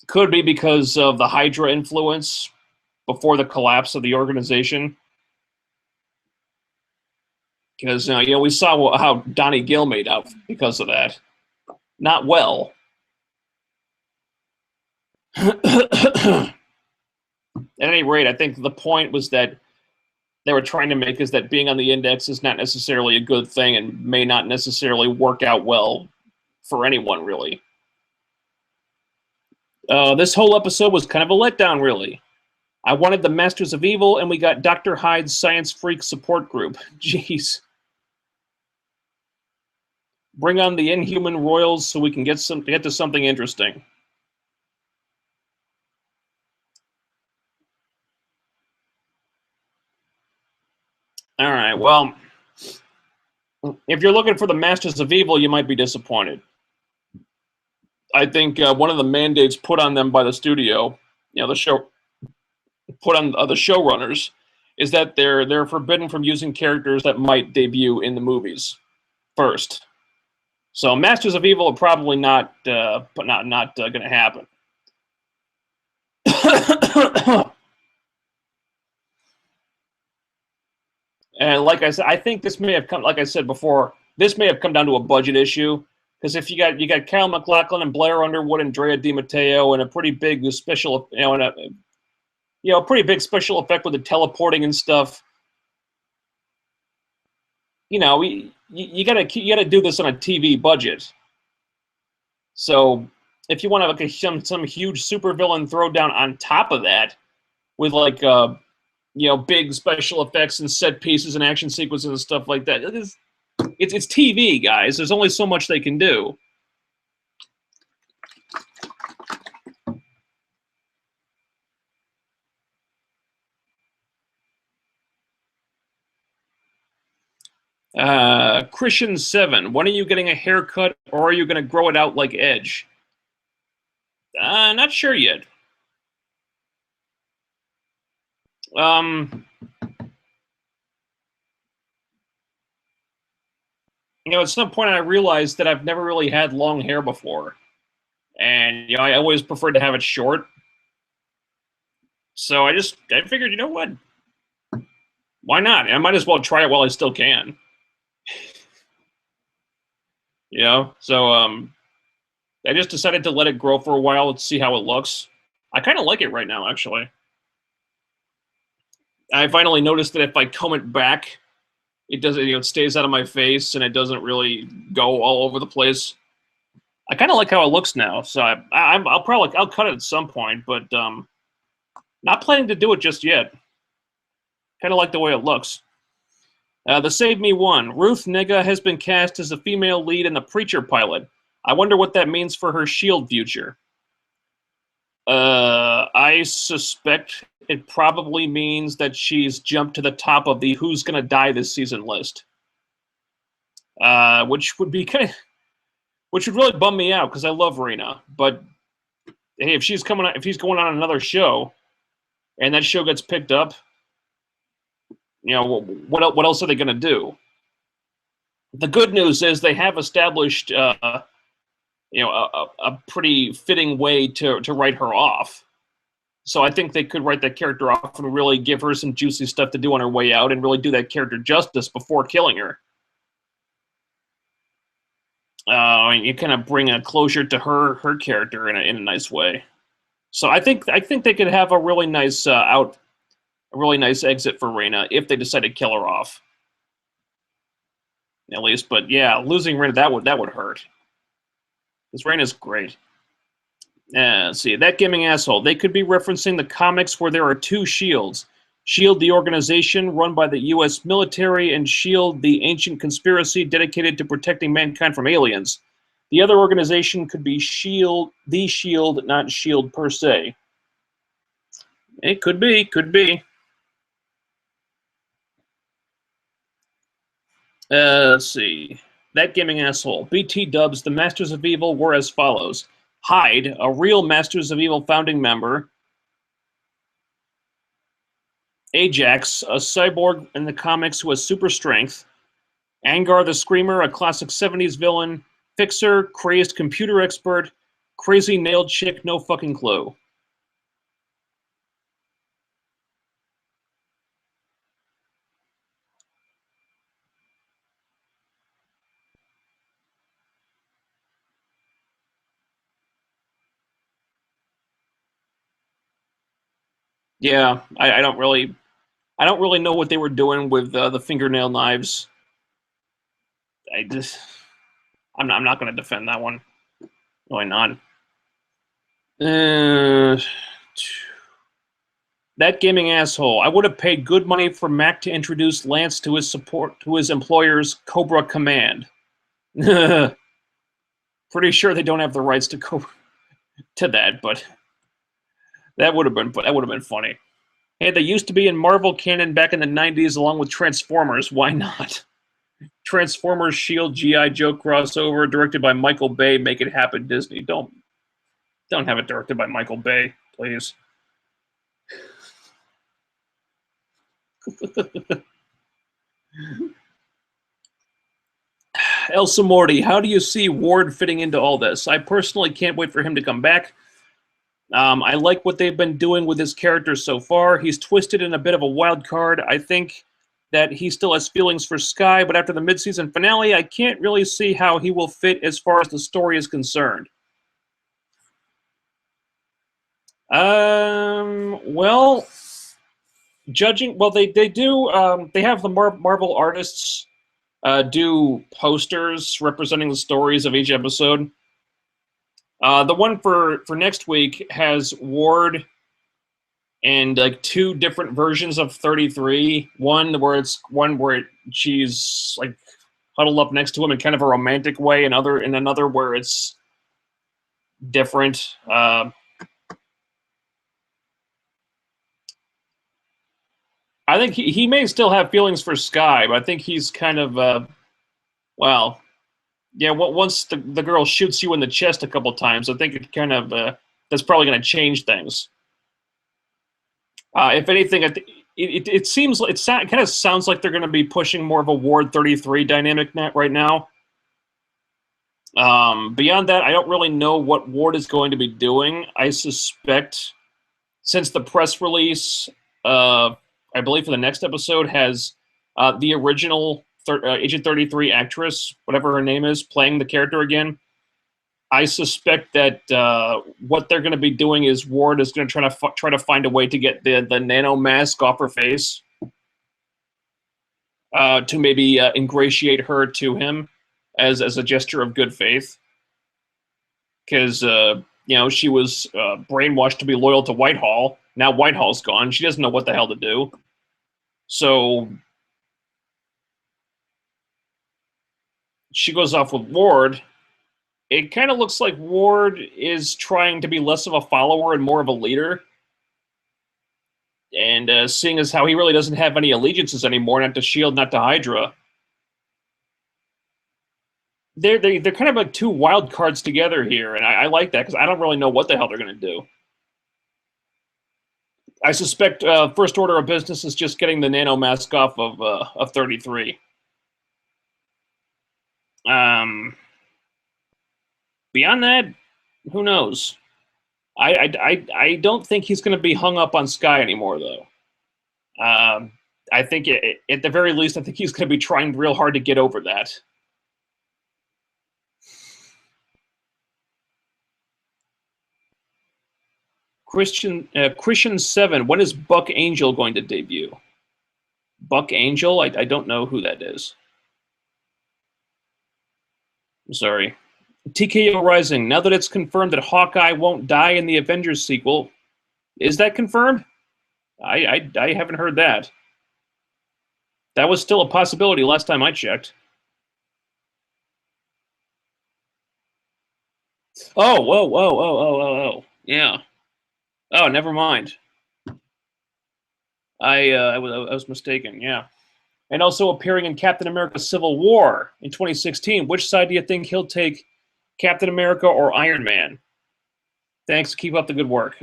Could be because of the Hydra influence before the collapse of the organization. Because we saw how Donnie Gill made out because of that. Not well. At any rate, I think the point was that they were trying to make is that being on the index is not necessarily a good thing and may not necessarily work out well for anyone, really. This whole episode was kind of a letdown, really. I wanted the Masters of Evil, and we got Dr. Hyde's Science Freak support group. Jeez. Bring on the Inhuman Royals so we can get to something interesting. All right, well, if you're looking for the Masters of Evil, you might be disappointed. I think one of the mandates put on them by the studio, the show, put on the showrunners, is that they're forbidden from using characters that might debut in the movies first. So Masters of Evil are probably not going to happen. And like I said, I think this may have come, like I said before, this may have come down to a budget issue. Because if you got Cal MacLachlan and Blair Underwood and Drea Di Matteo and a pretty big special, a pretty big special effect with the teleporting and stuff. You gotta do this on a TV budget. So if you want to have some huge supervillain throwdown on top of that, with like big special effects and set pieces and action sequences and stuff like that, it's TV, guys. There's only so much they can do. Christian 7, when are you getting a haircut, or are you going to grow it out like Edge? Not sure yet. At some point I realized that I've never really had long hair before. And, I always preferred to have it short. So I figured, you know what? Why not? I might as well try it while I still can. So I just decided to let it grow for a while and see how it looks. I kind of like it right now, actually. I finally noticed that if I comb it back, it doesn't, it stays out of my face and it doesn't really go all over the place. I kind of like how it looks now, so I'll cut it at some point, but not planning to do it just yet. Kind of like the way it looks. The Save Me one. Ruth Negga has been cast as a female lead in the Preacher pilot. I wonder what that means for her S.H.I.E.L.D. future. I suspect it probably means that she's jumped to the top of the who's gonna die this season list. Which would really bum me out because I love Rena. But hey, if he's going on another show, and that show gets picked up, what else are they gonna do? The good news is they have established, a pretty fitting way to write her off. So I think they could write that character off and really give her some juicy stuff to do on her way out and really do that character justice before killing her. You kind of bring a closure to her character in a nice way. So I think they could have a really nice a really nice exit for Reyna if they decide to kill her off, at least. But yeah, losing Reyna that would hurt. Because Reyna's great. Let's see, that gaming asshole. They could be referencing the comics where there are two Shields. Shield, the organization run by the U.S. military, and Shield, the ancient conspiracy dedicated to protecting mankind from aliens. The other organization could be Shield, the Shield, not Shield per se. It could be, could be. Let's see. That gaming asshole. BT dubs, the Masters of Evil were as follows. Hyde, a real Masters of Evil founding member. Ajax, a cyborg in the comics who has super strength. Angar the Screamer, a classic 70s villain. Fixer, crazed computer expert. Crazy nailed chick, no fucking clue. Yeah, I don't really know what they were doing with the fingernail knives. I just I'm not going to defend that one. Why not? That gaming asshole. I would have paid good money for Mac to introduce Lance to his employer's Cobra Command. Pretty sure they don't have the rights to that, but that would have been funny. Hey, they used to be in Marvel canon back in the 90s along with Transformers. Why not? Transformers Shield G.I. Joe crossover directed by Michael Bay. Make it happen, Disney. Don't have it directed by Michael Bay, please. Elsa Morty, how do you see Ward fitting into all this? I personally can't wait for him to come back. I like what they've been doing with his character so far. He's twisted in a bit of a wild card. I think that he still has feelings for Skye, but after the mid-season finale, I can't really see how he will fit as far as the story is concerned. Well, they do. They have the Marvel artists do posters representing the stories of each episode. The one for next week has Ward and like two different versions of 33. One where she's like huddled up next to him in kind of a romantic way, and another where it's different. I think he may still have feelings for Skye, but I think he's kind of well, yeah. Once the girl shoots you in the chest a couple times, I think it kind of that's probably going to change things. If anything, it seems it kind of sounds like they're going to be pushing more of a Ward 33 dynamic net right now. Beyond that, I don't really know what Ward is going to be doing. I suspect, since the press release, I believe for the next episode has the original Agent 33 actress, whatever her name is, playing the character again. I suspect that what they're going to be doing is Ward is going to try to find a way to get the nano mask off her face to maybe ingratiate her to him as a gesture of good faith, because she was brainwashed to be loyal to Whitehall. Now Whitehall's gone; she doesn't know what the hell to do. So she goes off with Ward. It kind of looks like Ward is trying to be less of a follower and more of a leader. And seeing as how he really doesn't have any allegiances anymore, not to S.H.I.E.L.D., not to Hydra, they're kind of like two wild cards together here, and I like that because I don't really know what the hell they're going to do. I suspect first order of business is just getting the nano mask off of 33. Beyond that, who knows? I don't think he's going to be hung up on Skye anymore, though. I think at the very least, I think he's going to be trying real hard to get over that. Christian 7. When is Buck Angel going to debut? Buck Angel? I don't know who that is. I'm sorry. TKO Rising. Now that it's confirmed that Hawkeye won't die in the Avengers sequel, is that confirmed? I haven't heard that. That was still a possibility last time I checked. Oh, whoa. Yeah. Oh, never mind. I was mistaken. Yeah. And also appearing in Captain America: Civil War in 2016. Which side do you think he'll take, Captain America or Iron Man? Thanks. Keep up the good work.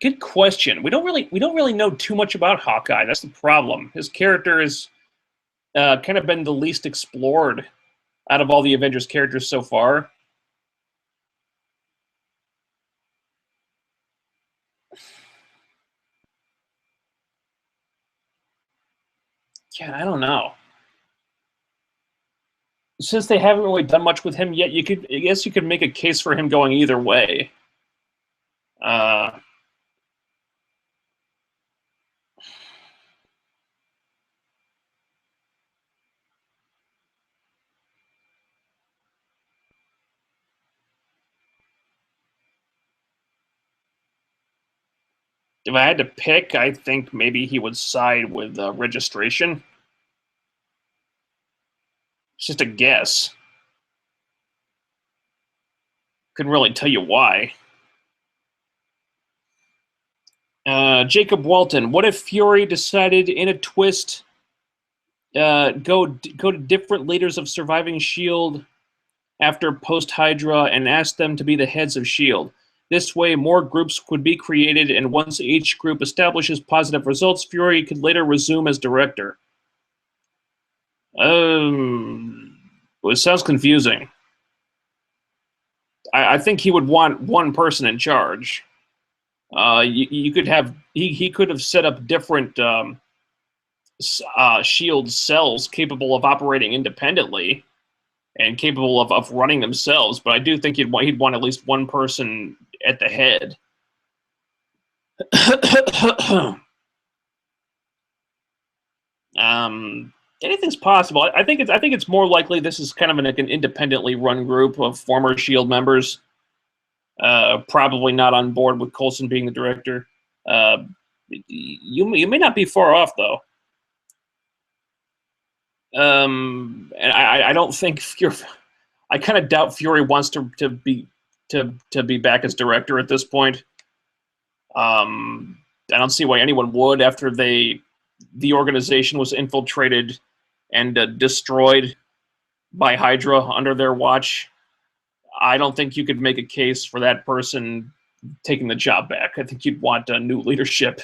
Good question. We don't really know too much about Hawkeye. That's the problem. His character has kind of been the least explored out of all the Avengers characters so far. Yeah, I don't know. Since they haven't really done much with him yet, I guess you could make a case for him going either way. If I had to pick, I think maybe he would side with Registration. It's just a guess. Couldn't really tell you why. Jacob Walton. What if Fury decided in a twist go to different leaders of surviving Shield after post Hydra and ask them to be the heads of Shield? This way, more groups could be created, and once each group establishes positive results, Fury could later resume as director. It sounds confusing. I think he would want one person in charge. You could have he could have set up different Shield cells capable of operating independently and capable of running themselves. But I do think he'd want at least one person at the head. Anything's possible. I think it's more likely this is kind of an independently run group of former Shield members. Probably not on board with Coulson being the director. You may not be far off though. And I don't think I kind of doubt Fury wants to be back as director at this point. I don't see why anyone would after the organization was infiltrated and destroyed by Hydra under their watch. I don't think you could make a case for that person taking the job back. I think you'd want a new leadership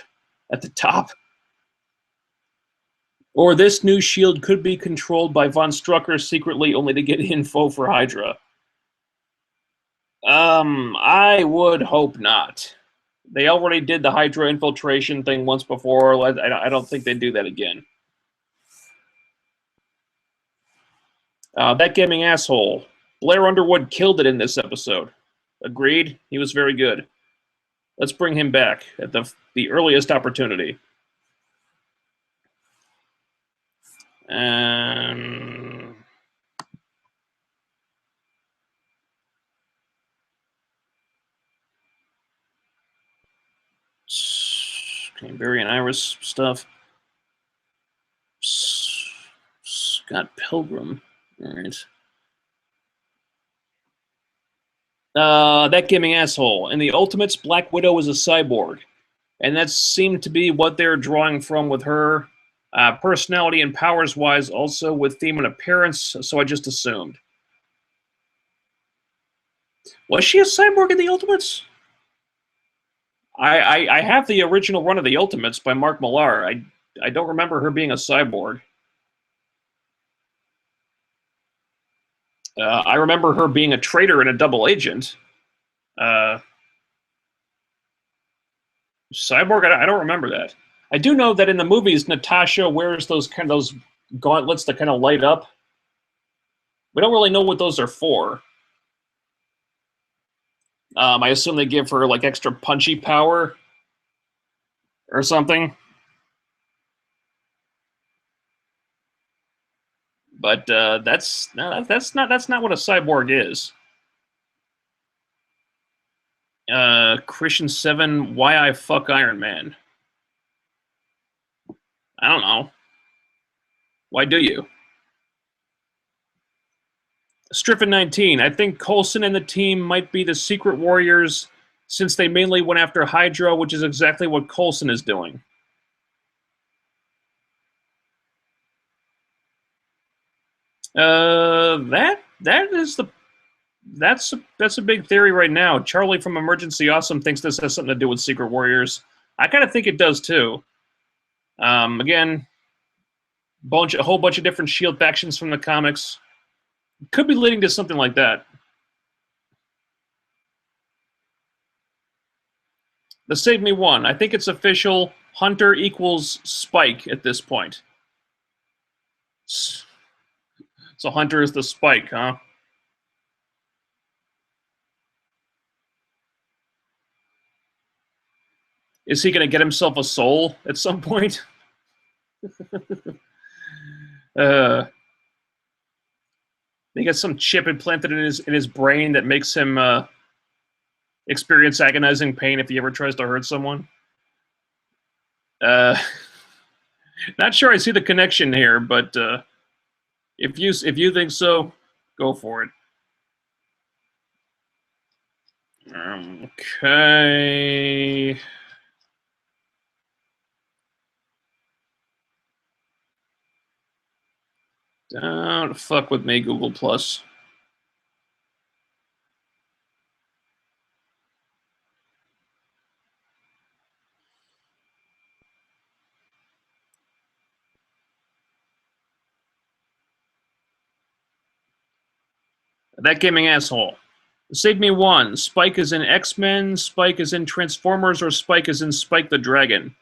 at the top. Or this new Shield could be controlled by Von Strucker secretly only to get info for Hydra. I would hope not. They already did the Hydra infiltration thing once before. I don't think they'd do that again. That gaming asshole. Blair Underwood killed it in this episode. Agreed. He was very good. Let's bring him back at the earliest opportunity. Barry and Iris stuff. Scott Pilgrim. All right. That gaming asshole. In the Ultimates, Black Widow is a cyborg. And that seemed to be what they're drawing from with her. Personality and powers-wise, also with theme and appearance, so I just assumed. Was she a cyborg in the Ultimates? I have the original run of the Ultimates by Mark Millar. I don't remember her being a cyborg. I remember her being a traitor and a double agent. Cyborg, I don't remember that. I do know that in the movies, Natasha wears those gauntlets that kind of light up. We don't really know what those are for. I assume they give her like extra punchy power or something. But that's not what a cyborg is. Christian 7, why I fuck Iron Man? I don't know. Why do you? Striffen 19, I think Coulson and the team might be the Secret Warriors since they mainly went after Hydra, which is exactly what Coulson is doing. That's a big theory right now. Charlie from Emergency Awesome thinks this has something to do with Secret Warriors. I kind of think it does too. Again, a whole bunch of different Shield factions from the comics. Could be leading to something like that. The Save Me one. I think it's official. Hunter equals Spike at this point. So Hunter is the Spike, huh? Is he going to get himself a soul at some point? He gets some chip implanted in his brain that makes him experience agonizing pain if he ever tries to hurt someone. Not sure I see the connection here, but if you think so, go for it. Okay. Don't fuck with me, Google Plus. That gaming asshole. Save Me one. Spike is in X-Men, Spike is in Transformers, or Spike is in Spike the Dragon.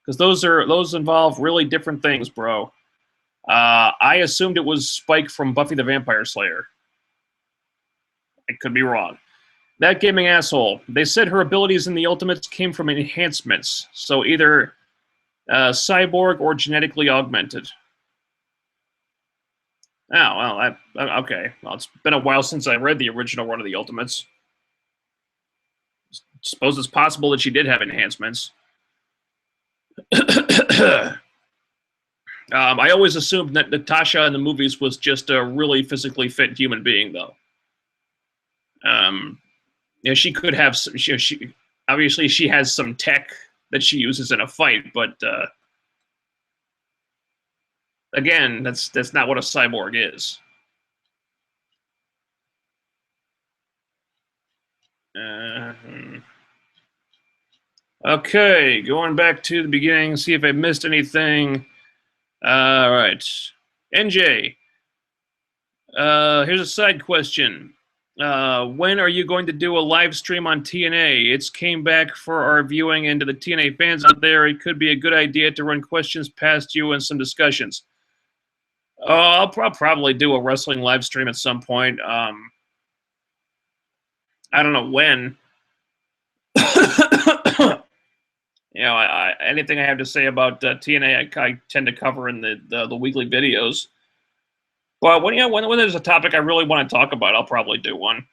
Because those involve really different things, bro. I assumed it was Spike from Buffy the Vampire Slayer. I could be wrong. That gaming asshole. They said her abilities in the Ultimates came from enhancements, so either cyborg or genetically augmented. Oh, well, okay. Well, it's been a while since I read the original run of the Ultimates. Suppose it's possible that she did have enhancements. I always assumed that Natasha in the movies was just a really physically fit human being, though. She could have some, she obviously she has some tech that she uses in a fight, but again, that's not what a cyborg is. Okay, going back to the beginning, see if I missed anything. All right, NJ. Here's a side question. When are you going to do a live stream on TNA? It's came back for our viewing, and to the TNA fans out there, it could be a good idea to run questions past you and some discussions. I'll probably do a wrestling live stream at some point. I don't know when. Anything I have to say about TNA, I tend to cover in the weekly videos. But when there's a topic I really want to talk about, I'll probably do one.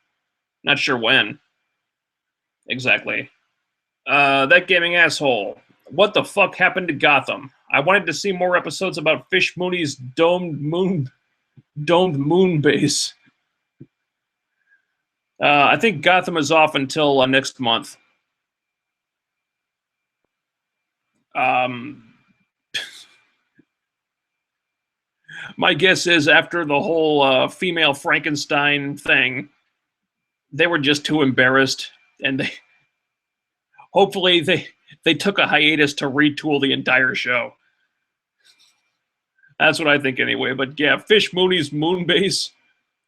Not sure when. Exactly. That gaming asshole. What the fuck happened to Gotham? I wanted to see more episodes about Fish Mooney's domed moon base. I think Gotham is off until next month. My guess is after the whole female Frankenstein thing, they were just too embarrassed, and hopefully they took a hiatus to retool the entire show. That's what I think anyway. But yeah, Fish Mooney's moon base,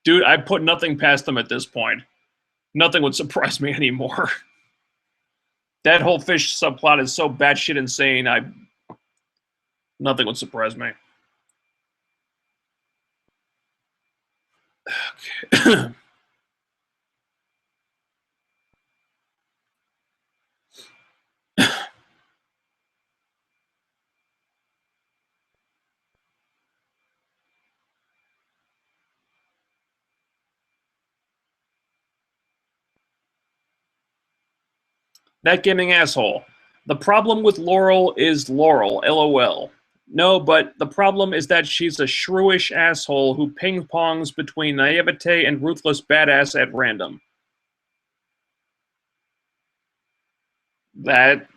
dude, I put nothing past them at this point. Nothing would surprise me anymore. That whole fish subplot is so batshit insane. Nothing would surprise me. Okay. That gaming asshole. The problem with Laurel is Laurel, LOL. No, but the problem is that she's a shrewish asshole who ping-pongs between naivete and ruthless badass at random. That's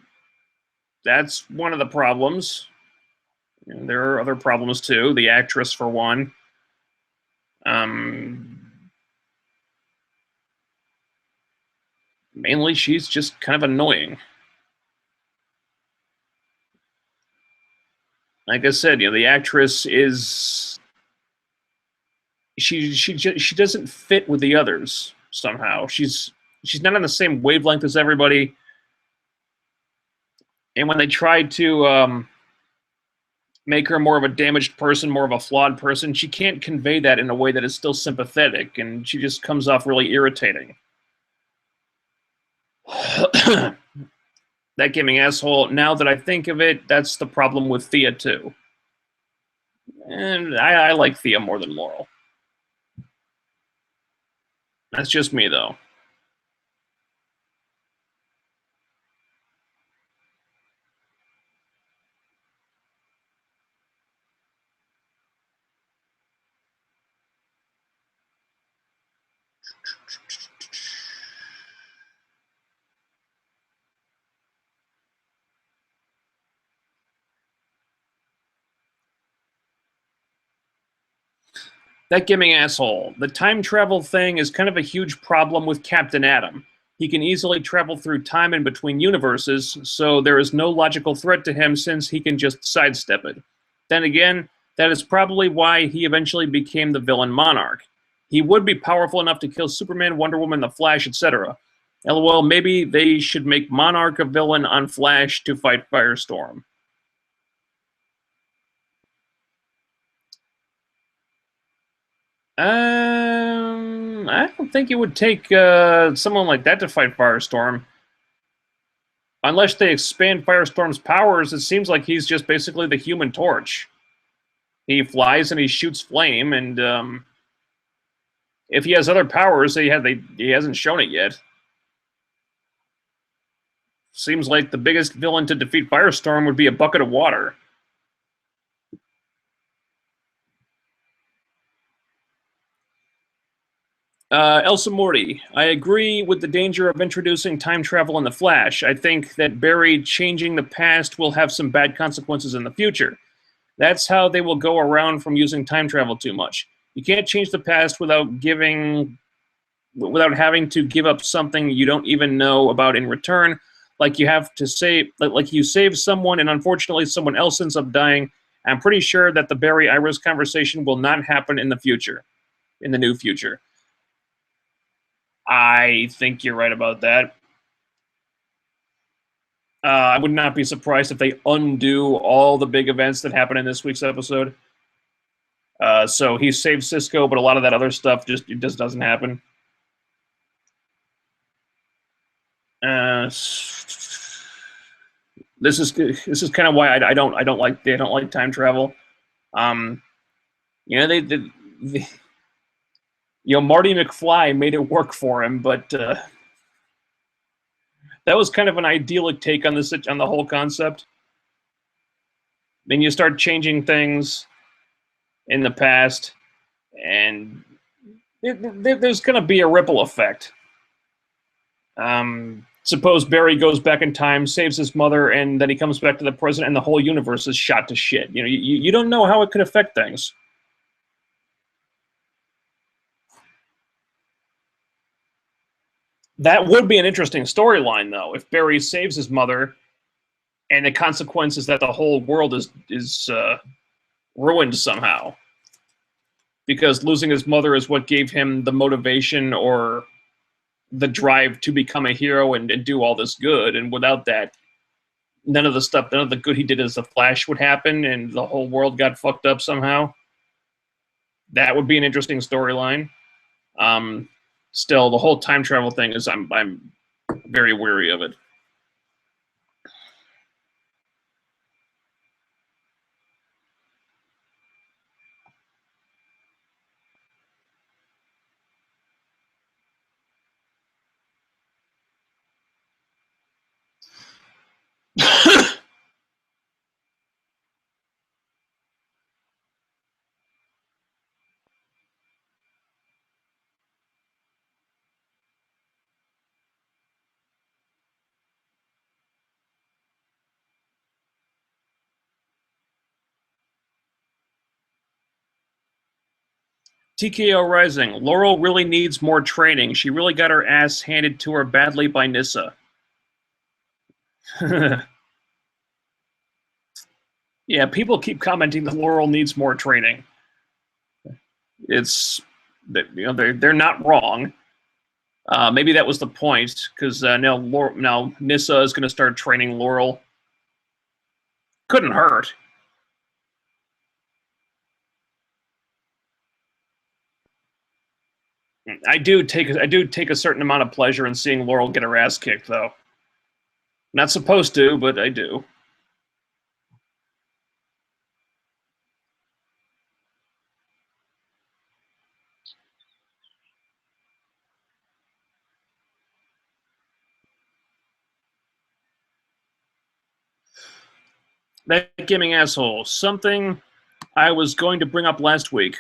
one of the problems. And there are other problems too. The actress, for one. Mainly, she's just kind of annoying. Like I said, the actress is she doesn't fit with the others somehow. She's not on the same wavelength as everybody. And when they tried to make her more of a damaged person, more of a flawed person, she can't convey that in a way that is still sympathetic, and she just comes off really irritating. That gaming asshole, now that I think of it, that's the problem with Thea, too. And I like Thea more than Laurel. That's just me, though. That gaming asshole. The time travel thing is kind of a huge problem with Captain Atom. He can easily travel through time and between universes, so there is no logical threat to him since he can just sidestep it. Then again, that is probably why he eventually became the villain Monarch. He would be powerful enough to kill Superman, Wonder Woman, The Flash, etc. LOL, maybe they should make Monarch a villain on Flash to fight Firestorm. I don't think it would take someone like that to fight Firestorm. Unless they expand Firestorm's powers, it seems like he's just basically the Human Torch. He flies and he shoots flame, and if he has other powers, he hasn't shown it yet. Seems like the biggest villain to defeat Firestorm would be a bucket of water. Elsa Morty, I agree with the danger of introducing time travel in The Flash. I think that Barry changing the past will have some bad consequences in the future. That's how they will go around from using time travel too much. You can't change the past without having to give up something you don't even know about in return. Like you have to say, like you save someone and unfortunately someone else ends up dying. I'm pretty sure that the Barry Iris conversation will not happen in the future, in the new future. I think you're right about that. I would not be surprised if they undo all the big events that happened in this week's episode. So he saved Cisco, but a lot of that other stuff just doesn't happen. This is kind of why I don't like time travel. Marty McFly made it work for him, but that was kind of an idyllic take on the whole concept. Then you start changing things in the past, and there's going to be a ripple effect. Suppose Barry goes back in time, saves his mother, and then he comes back to the present, and the whole universe is shot to shit. You don't know how it could affect things. That would be an interesting storyline, though, if Barry saves his mother, and the consequence is that the whole world is ruined somehow. Because losing his mother is what gave him the motivation or the drive to become a hero and do all this good. And without that, none of the good he did as the Flash would happen, and the whole world got fucked up somehow. That would be an interesting storyline. Still, the whole time travel thing is I'm very weary of it. TKO Rising. Laurel really needs more training. She really got her ass handed to her badly by Nyssa. Yeah, people keep commenting that Laurel needs more training. It's, they're not wrong. Maybe that was the point, because now Nyssa is going to start training Laurel. Couldn't hurt. I do take a certain amount of pleasure in seeing Laurel get her ass kicked, though. Not supposed to, but I do. That gaming asshole. Something I was going to bring up last week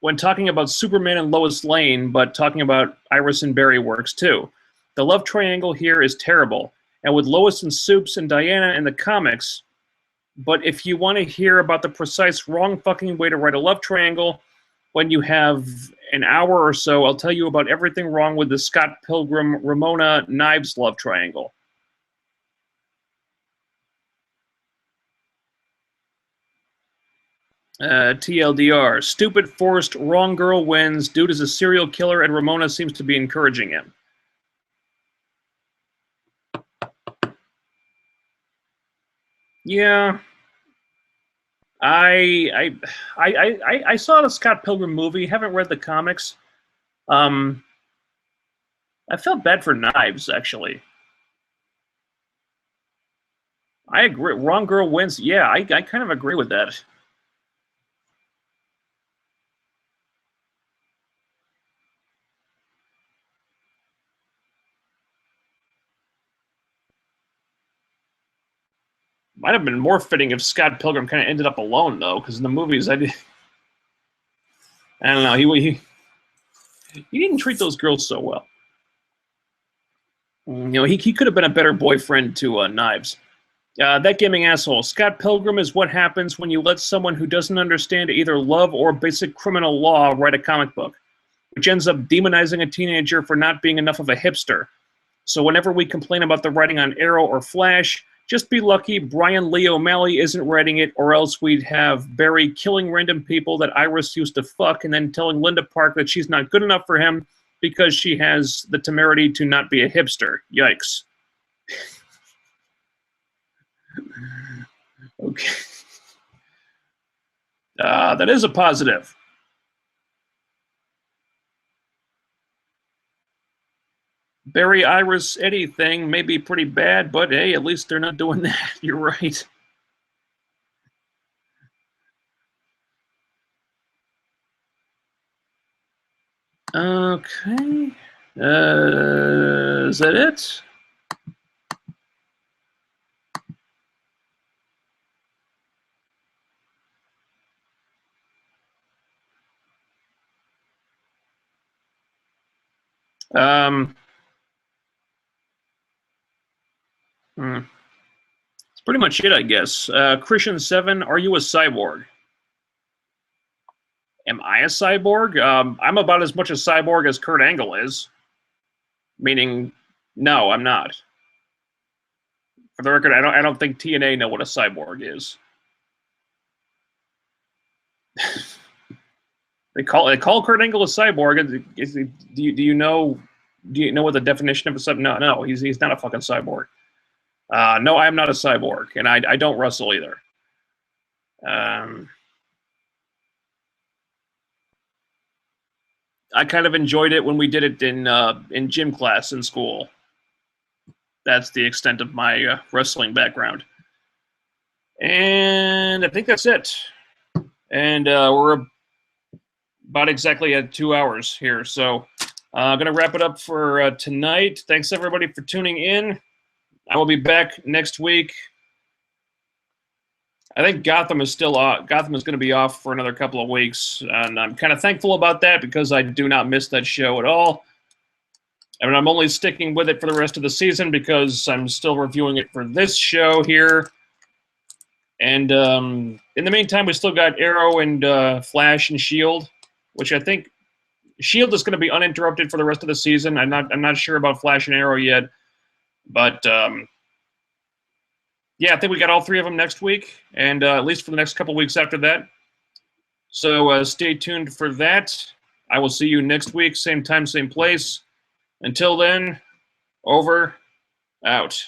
when talking about Superman and Lois Lane, but talking about Iris and Barry works too. The love triangle here is terrible, and with Lois and Supes and Diana in the comics. But if you want to hear about the precise wrong fucking way to write a love triangle, when you have an hour or so, I'll tell you about everything wrong with the Scott Pilgrim Ramona Knives love triangle. TLDR. Stupid, forced, wrong girl wins. Dude is a serial killer, and Ramona seems to be encouraging him. Yeah. I saw the Scott Pilgrim movie. Haven't read the comics. I felt bad for Knives, actually. I agree. Wrong girl wins. Yeah, I kind of agree with that. Might have been more fitting if Scott Pilgrim kind of ended up alone, though, because in the movies, I don't know. He didn't treat those girls so well. He could have been a better boyfriend to Knives. That gaming asshole. Scott Pilgrim is what happens when you let someone who doesn't understand either love or basic criminal law write a comic book, which ends up demonizing a teenager for not being enough of a hipster. So whenever we complain about the writing on Arrow or Flash, just be lucky Brian Lee O'Malley isn't writing it, or else we'd have Barry killing random people that Iris used to fuck and then telling Linda Park that she's not good enough for him because she has the temerity to not be a hipster. Yikes. Okay. That is a positive. Barry, Iris, Eddie thing may be pretty bad, but hey, at least they're not doing that. You're right. Okay. Is that it? It's pretty much it, I guess. Christian7, are you a cyborg? Am I a cyborg? I'm about as much a cyborg as Kurt Angle is. Meaning, no, I'm not. For the record, I don't think TNA know what a cyborg is. They call Kurt Angle a cyborg. Do you know what the definition of a cyborg? No, he's not a fucking cyborg. No, I am not a cyborg, and I don't wrestle either. I kind of enjoyed it when we did it in gym class in school. That's the extent of my wrestling background. And I think that's it. And we're about exactly at 2 hours here. So I'm going to wrap it up for tonight. Thanks, everybody, for tuning in. I will be back next week. I think Gotham is still off. Gotham is going to be off for another couple of weeks, and I'm kind of thankful about that because I do not miss that show at all. I mean, I'm only sticking with it for the rest of the season because I'm still reviewing it for this show here. And in the meantime, we still got Arrow and Flash and Shield, which I think Shield is going to be uninterrupted for the rest of the season. I'm not sure about Flash and Arrow yet, but yeah, I think we got all three of them next week, and at least for the next couple weeks after that. So stay tuned for that. I will see you next week, same time, same place. Until then, over, out.